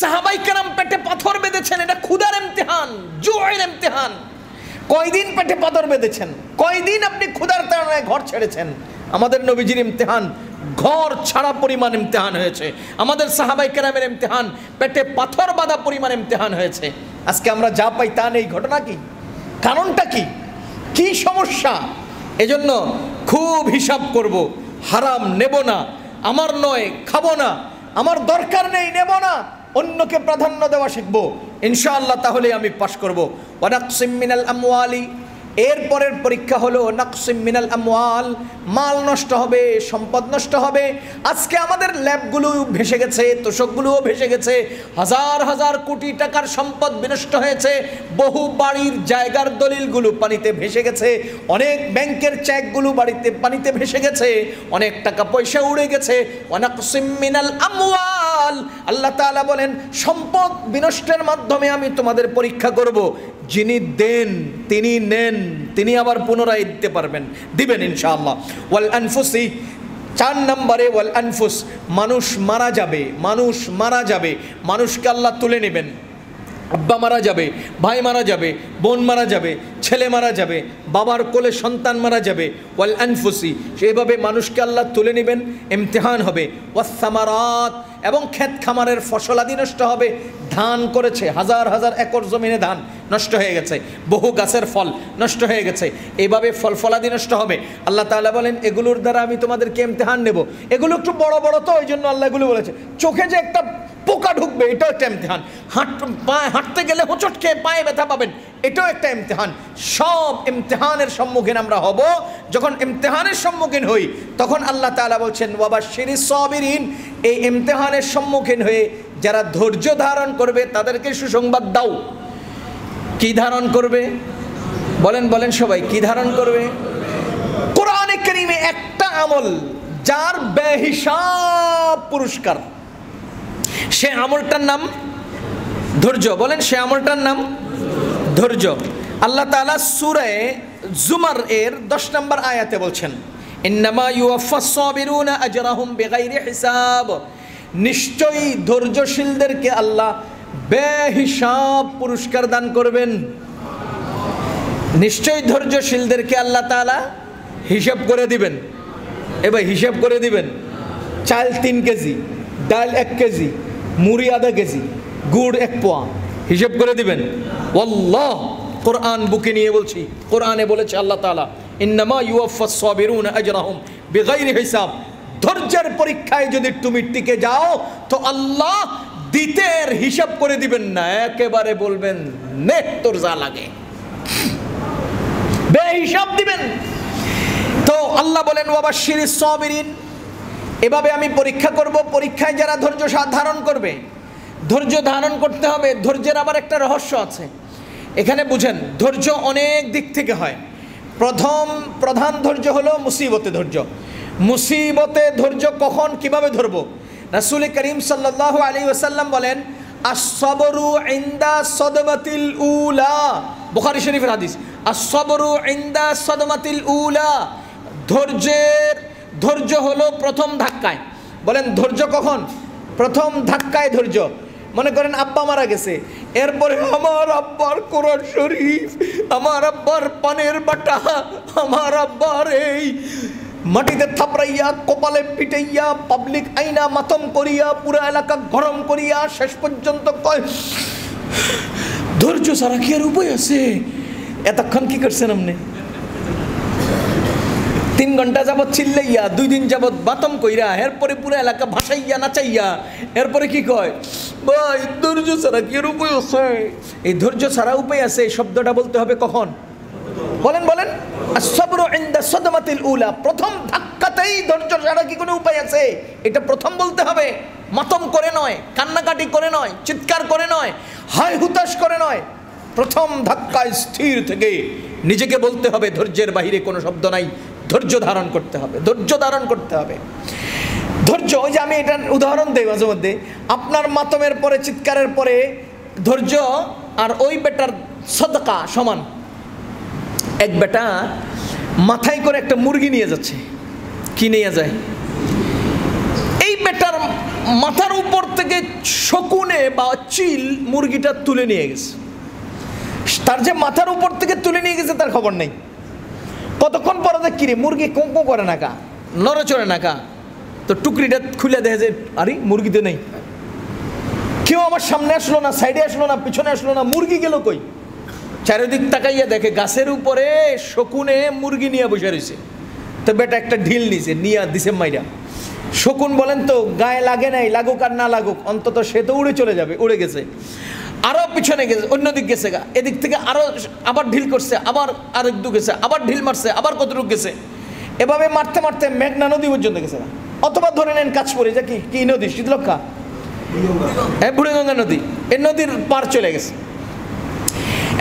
সাহাবায়ে কেরাম পেটে পাথর বেঁধেছেন, এটা ক্ষুধার ইমতিহান, জুয়ের ইমতিহান। কয়দিন পেটে পাথর বেঁধেছেন, কয়দিন আপনি ক্ষুধার তাড়নায় ঘর ছেড়েছেন? আমাদের নবীজির ইমতিহান ঘর ছাড়া পরিমাণ ইমতিহান হয়েছে, আমাদের সাহাবায়ে কেরামের ইমতিহান পেটে পাথর বাঁধা পরিমাণ ইমতিহান হয়েছে। আজকে আমরা যা পাই তা নেই, ঘটনা কি? কারণটা কি? কি সমস্যা? এজন্য খুব হিসাব করব, হারাম নেব না, আমার নয় খাবো না, আমার দরকার নেই নেব না, অন্যকে প্রাধান্য দেওয়া শিখবো, ইনশাআল্লাহ তাহলে আমি পাশ করব। ওয়া নাকসিম মিনাল আমওয়ালি, এরপরের পরীক্ষা হলো নাকসিম মিনাল আমওয়াল, মাল নষ্ট হবে, সম্পদ নষ্ট হবে। আজকে আমাদের ল্যাবগুলো ভেসে গেছে, তোষকগুলোও ভেসে গেছে, হাজার হাজার কোটি টাকার সম্পদ বিনষ্ট হয়েছে, বহু বাড়ির জায়গার দলিলগুলো পানিতে ভেসে গেছে, অনেক ব্যাংকের চেকগুলো পানিতে ভেসে গেছে, অনেক টাকা পয়সা উড়ে গেছে। ওয়া নাকসিম মিনাল আমওয়াল, আল্লাহ তাআলা বলেন সম্পদ বিনষ্টের মাধ্যমে আমি তোমাদের পরীক্ষা করব। যিনি দেন তিনি নেন, তিনি আবার পুনরায় দিতে পারবেন, দিবেন ইনশাআল্লাহ। ওয়াল আনফুসি, 4 নম্বরে ওয়াল আনফুস, মানুষ মারা যাবে, মানুষ মারা যাবে, মানুষকে আল্লাহ তুলে নেবেন। আব্বা মারা যাবে, ভাই মারা যাবে, বোন মারা যাবে, ছেলে মারা যাবে, বাবার কোলে সন্তান মারা যাবে। ওয়াল আনফুসি, সেইভাবে মানুষকে আল্লাহ তুলে নেবেন, ইমতিহান হবে। ওয়াস সামারাত, এবং ক্ষেত খামারের ফসলাদি নষ্ট হবে। ধান করেছে, হাজার হাজার একর জমিনে ধান নষ্ট হয়ে গেছে, বহু গাছের ফল নষ্ট হয়ে গেছে, এইভাবে ফলাদি নষ্ট হবে। আল্লাহ তাআলা বলেন এগুলোর দ্বারা আমি তোমাদেরকে ইমতিহান নেব। এগুলো একটু বড় বড় তো, ওই জন্য আল্লাহ এগুলো বলেছে। চোখে যে একটা পোকা ঢুকবে, এটাও একটা ইমতিহান। হাঁটতে গেলে হোঁচট খেয়ে পায়ে ব্যথা পাবেন, এটাও একটা ইমতিহান। সব ইমতিহানের সম্মুখীন আমরা হব। যখন ইমতিহানের সম্মুখীন হই তখন আল্লাহ তাআলা বলছেন ওয়াবাশশিরিস সাবিরিন, এই ইমতিহানের সম্মুখীন হয়ে যারা ধৈর্য ধারণ করবে তাদেরকে সুসংবাদ দাও। কি ধারণ করবে? বলেন বলেন সবাই, কি ধারণ করবে? কোরআনে কারীমে একটা আমল যার বেহিসাব পুরস্কার, সে আমলটার নাম ধৈর্য। বলেন, সে আমলটার নাম ধৈর্য। আল্লাহ তাআলা সূরা জুমার এর 10 নম্বর আয়াতে বলছেন ইন্নামা ইউওয়াফাস সাবিরুনা আজরাহুম বিগাইরি হিসাব, নিশ্চয়ই ধৈর্যশীলদেরকে আল্লাহ বেহিসাব পুরস্কার দান করবেন। নিশ্চয়ই ধৈর্যশীলদেরকে আল্লাহ তাআলা হিসাব করে দিবেন। এবার হিসাব করে দিবেন, চাল 3 কেজি, ডাল 1 কেজি, মুড়ি আধা কেজি, গুড় 1 পোয়া, হিসাব করে দিবেন। ওয়াল্লাহ, কোরআন বুকে নিয়ে বলছি, কোরআনে বলেছে আল্লাহ তাআলা ইন্নামা ইউওয়াফাস সাবিরুনা আজরাহুম বিগাইরি হিসাব। ধৈর্যের পরীক্ষায় যদি তুমি টিকে যাও তো আল্লাহ দিতের হিসাব করে দিবেন না, একেবারে বলবেন নে তোর যা লাগে, বেহিসাব দিবেন। তো আল্লাহ বলেন ওয়াবাশশিরিস সাবিরিন, এভাবে আমি পরীক্ষা করব। পরীক্ষায় যারা ধৈর্য ধারণ করবে, ধৈর্য ধারণ করতে হবে। ধৈর্যের আবার একটা রহস্য আছে এখানে, বুঝেন। ধৈর্য অনেক দিক থেকে হয়। প্রধান ধৈর্য হলো মুসিবতে ধৈর্য। মুসিবতে ধৈর্য কখন কিভাবে ধরবো? রাসূল করিম সাল্লাল্লাহু আলাইহি ওয়াসাল্লাম বলেন আস-সাবরু ইনদা সাদমাতিল উলা, বুখারী শরীফের হাদিস, আস-সাবরু ইনদা সাদমাতিল উলা, ধৈর্য হলো প্রথম ধাক্কায়। বলেন ধৈর্য কখন? প্রথম ধাক্কায় ধৈর্য। মনে করেন আব্বা মারা গেছে, এরপরে আমার আব্বার কোরআন শরীফ, আমার আব্বার পানের বাটা, আমার আব্বার এই মাটিতে থাপড়াইয়া, কপালে পিটাইয়া, পাবলিক আইনা মাতম করিয়া, পুরা এলাকা গরম করিয়া, শেষ পর্যন্ত কয় ধৈর্য ছাড়া কি আর উপায় আছে? এতক্ষণ কি করছেন আপনি? 3 ঘন্টা যাবৎ চিল্লাইয়া, 2 দিন যাবৎ বাতম কইরা, এরপরে পুরো এলাকা ভাসাইয়া নাচাইয়া, এরপরে কি কয় ভাই ধৈর্য ছাড়া কি আর উপায় আছে? এই ধৈর্য ছাড়া উপায় আছে এই শব্দটা বলতে হবে কখন? বলেন বলেন, আস-সাবরু ইনদা সাদমাতিল উলা, প্রথম ধাক্কাতেই ধৈর্য ছাড়া কি কোনো উপায় আছে? এটা প্রথম বলতে হবে, মাতম করে নয়, কান্নাকাটি করে নয়, চিৎকার করে নয়, হায় হুতাশ করে নয়। প্রথম ধাক্কায় স্থির থেকে নিজেকে বলতে হবে ধৈর্যের বাহিরে কোনো শব্দ নাই, ধৈর্য ধারণ করতে হবে, ধৈর্য ধারণ করতে হবে। ধৈর্য, ওই যে আমি এটার উদাহরণ দেই মাঝে মধ্যে, আপনার মাতমের পরে, চিৎকারের পরে ধৈর্য আর ওই বেটার সদকা সমান। এক বেটা মাথায় করে একটা মুরগি নিয়ে যাচ্ছে। কি নিয়ে যায়? এই বেটার মাথার উপর থেকে শকুনে বা চিল মুরগিটা তুলে নিয়ে গেছে। তার যে মাথার উপর থেকে তুলে নিয়ে গেছে তার খবর নেই। কতক্ষণ পরে দেখ কিরে মুরগি কোঁ কোঁ করে না কা, নড়েচড়ে না কা, তো টুকরিটা খুলে দেখে যে আরে মুরগিতে নেই। কেউ আমার সামনে আসলো না, সাইডে আসলো না, পিছনে আসলো না, মুরগি গেল কই? চারিদিক তাকাইয়া দেখে গাছের উপরে শকুনে মুরগি নিয়ে বসে রয়েছে। তো বেটা একটা ঢিল নিছে, নিয়ে দিছে মাইরা। শকুন বলেন তো গায়ে লাগে নাই, লাগুক আর না লাগুক, অন্তত সে তো উড়ে চলে যাবে, উড়ে গেছে। আরো পিছনে গেছে, অন্যদিক গেছে গা, এদিক থেকে আরো আবার ঢিল করছে, আবার আরেক দু গেছে, আবার ঢিল মারছে, আবার কতটুক গেছে। এভাবে মারতে মারতে মেঘনা নদী পর্যন্ত গেছে না। অথবা ধরে নেন কাঁচপুরি, যে কি নদী, শীতলক্ষা, হ্যাঁ বুড়িগঙ্গা নদী, এই নদীর পার চলে গেছে।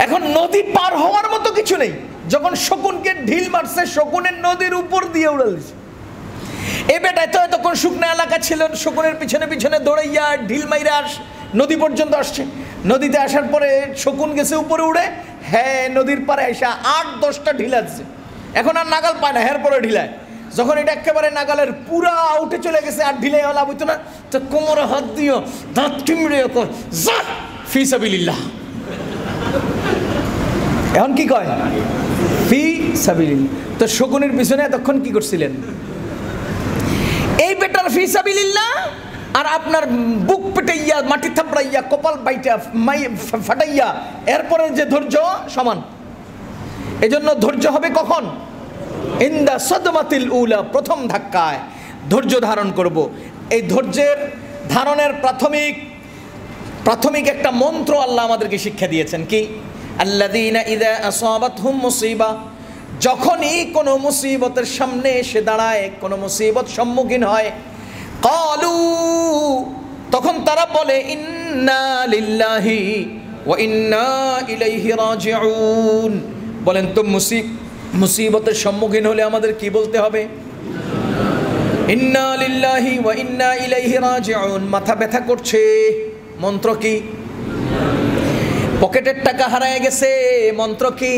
এখন নদী পার হওয়ার মতো কিছু নেই। যখন শকুনকে ঢিল মারছে, শকুনের নদীর উপর দিয়ে উড়াল দিছে। এই বেটায় তো এতক্ষণ শুকনা এলাকা ছিল, শকুনের পিছনে পিছনে দৌড়াইয়া ঢিল মাইরা নদী পর্যন্ত আসছে। নদীতে আসার পরে শকুন গেছে উপরে উড়ে, হ্যাঁ নদীর পারে এসে 8-10টা ঢিলা দিচ্ছে। এখন আর নাগাল পায় না, হের পরে ঢিলায়। যখন এটা একেবারে নাগালের পুরা উঠে চলে গেছে, আর ঢিলাই লাভ হইতো না, তো কোমরে হাত দিও, দাঁত টিমড়ে যা ফি সাবিলিল্লাহ। এখন কি কয়? ফি সাবিলিল্লাহ। তো শকুনের পিছনে এতক্ষণ কি করছিলেন? এই বেটার ফি সাবিলিল্লাহ আর আপনার বুক পেটাইয়া, মাটি থাপড়াইয়া, কপাল বাইটা ফাটাইয়া, এরপরে যে ধৈর্য সমান। এজন্য ধৈর্য হবে কখন? ইন্দা সদমাতিল উলা, প্রথম ধাক্কায় ধৈর্য ধারণ করব। এই ধৈর্যের ধারণের প্রাথমিক একটা মন্ত্র আল্লাহ আমাদেরকে শিক্ষা দিয়েছেন। কি? আল্লাযীনা ইযা আসাবাতহুম মুসিবা, যখনই কোনো মুসিবতের সামনে এসে দাঁড়ায়, কোনো মুসিবত সম্মুখীন হয়, ক্বালু, তখন তারা বলে ইন্না লিল্লাহি ওয়া ইন্না ইলাইহি রাজিউন। বলেন তো মুসিবতের সম্মুখীন হলে আমাদের কি বলতে হবে? ইন্না লিল্লাহি ওয়া ইন্না ইলাইহি রাজিউন। মাথা ব্যথা করছে, মন্ত্র কি? পকেটের টাকা হারায় গেছে, মন্ত্র কি?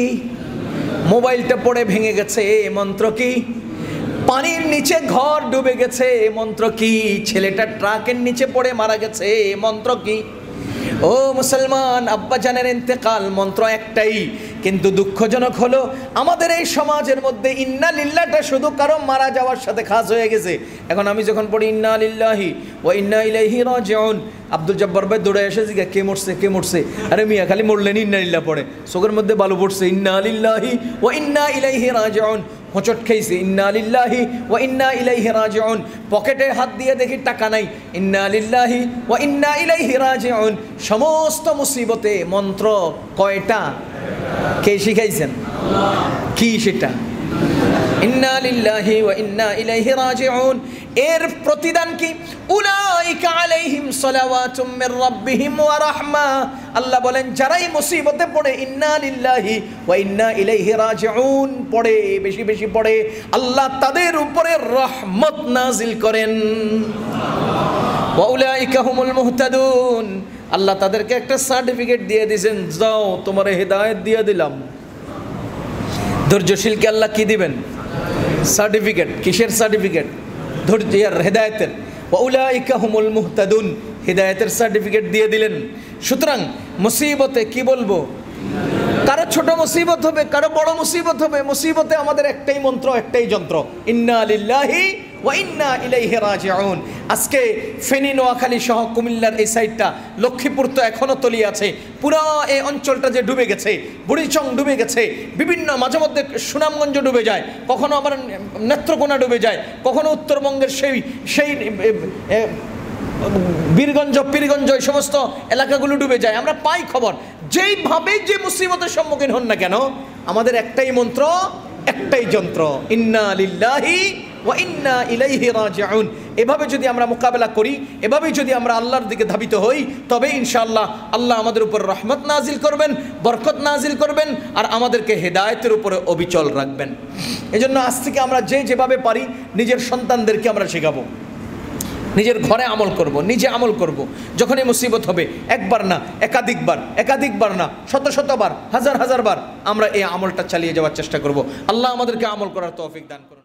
মোবাইলটা পড়ে ভেঙে গেছে, মন্ত্র কি? পানির নিচে ঘর ডুবে গেছে, মন্ত্র কি? ছেলেটা ট্রাকের নিচে পড়ে মারা গেছে, মন্ত্র কি? ও মুসলমান, আব্বা জানের ইন্তেকাল, মন্ত্র একটাই। কিন্তু দুঃখজনক হলো আমাদের এই সমাজের মধ্যে ইন্না লিল্লাহটা শুধু কারো মারা যাওয়ার সাথে খাস হয়ে গেছে। এখন আমি যখন পড়ি ইন্না লিল্লাহি ওয়া ইন্না ইলাইহি রাজিউন, আব্দুল জব্বার ভাই দৌড়ে এসে জিজ্ঞা কে মরছে, কে মরছে? আরে মিয়া খালি মরলেন ইন্না লিল্লাহ পড়ে, চোখের মধ্যে বালু পড়ছে, ইন্না লিল্লাহি ওয়া ইন্না ইলাইহি রাজিউন। হোঁচট খেয়েছে, ইন্না লিল্লাহি ওয়া ইন্না ইলাইহি রাজিউন। পকেটে হাত দিয়ে দেখি টাকা নাই, ইন্না লিল্লাহি ওয়া ইন্না ইলাইহি রাজিউন। সমস্ত মুসিবতে মন্ত্র কয়টা? কে শিখাইছেন? কি সেটা? ইন্না লিল্লাহি ওয়া ইন্না ইলাইহি রাজিউন। এর প্রতিদান কি? উলাইকা আলাইহিম সালাওয়াতুম মির রাব্বিহিম ওয়া রাহমা। আল্লাহ বলেন যারাই মুসিবতে পড়ে ইন্না লিল্লাহি ওয়া ইন্না ইলাইহি রাজিউন পড়ে, বেশি বেশি পড়ে, আল্লাহ তাদের উপরে রহমত নাজিল করেন। ওয়া উলাইকা হুমুল মুহতাদুন। আল্লাহ তাদেরকে একটা সার্টিফিকেট দিয়ে দিয়েছেন, যাও তোমার হেদায়েত দিয়ে দিলাম। ধৈর্যশীলকে আল্লাহ কি দিবেন? সার্টিফিকেট। কিসের সার্টিফিকেট? ধৈর্যের, হেদায়েতের। ওয়া উলাইকা হুমুল মুহতাদুন, হেদায়েতের সার্টিফিকেট দিয়ে দিলেন। সুতরাং মুসিবতে কি বলবো? কারো ছোট মুসিবত হবে, কারো বড় মুসিবত হবে, মুসিবতে আমাদের একটাই মন্ত্র, একটাই যন্ত্র, ইন্না লিল্লাহি ওয়া ইন্না ইলাইহি রাজিউন। আজকে ফেনী, নোয়াখালী সহ কুমিল্লার এই সাইডটা, লক্ষ্মীপুর তো এখনো তলিয়ে আছে, পুরো এই অঞ্চলটা যে ডুবে গেছে, বুড়িচং ডুবে গেছে, বিভিন্ন মাঝে মধ্যে সুনামগঞ্জ ডুবে যায়, কখনো আবার নেত্রকোনা ডুবে যায়, কখনো উত্তরবঙ্গের সেই বীরগঞ্জ, পীরগঞ্জ, এই সমস্ত এলাকাগুলো ডুবে যায়। আমরা পাই খবর। যেইভাবে যে মুসিবতের সম্মুখীন হন না কেন, আমাদের একটাই মন্ত্র, একটাই যন্ত্র, ইন্না লিল্লাহি ওয়া ইন্না ইলাইহি রাজিউন। এভাবে যদি আমরা মোকাবেলা করি, এভাবেই যদি আমরা আল্লাহর দিকে ধাবিত হই, তবে ইনশাআল্লাহ আল্লাহ আমাদের উপর রহমত নাজিল করবেন, বরকত নাজিল করবেন, আর আমাদেরকে হেদায়েতের উপরে অবিচল রাখবেন। এজন্য আজ থেকে আমরা যেভাবে পারি নিজের সন্তানদেরকে আমরা শেখাবো। নিজের ঘরে আমল করব, নিজে আমল করব। যখনই মুসিবত হবে একবার না একাধিকবার না শতবার হাজার বার আমরা এই আমলটা চালিয়ে যাওয়ার চেষ্টা করব। আল্লাহ আমাদেরকে আমল করার তৌফিক দান করুন।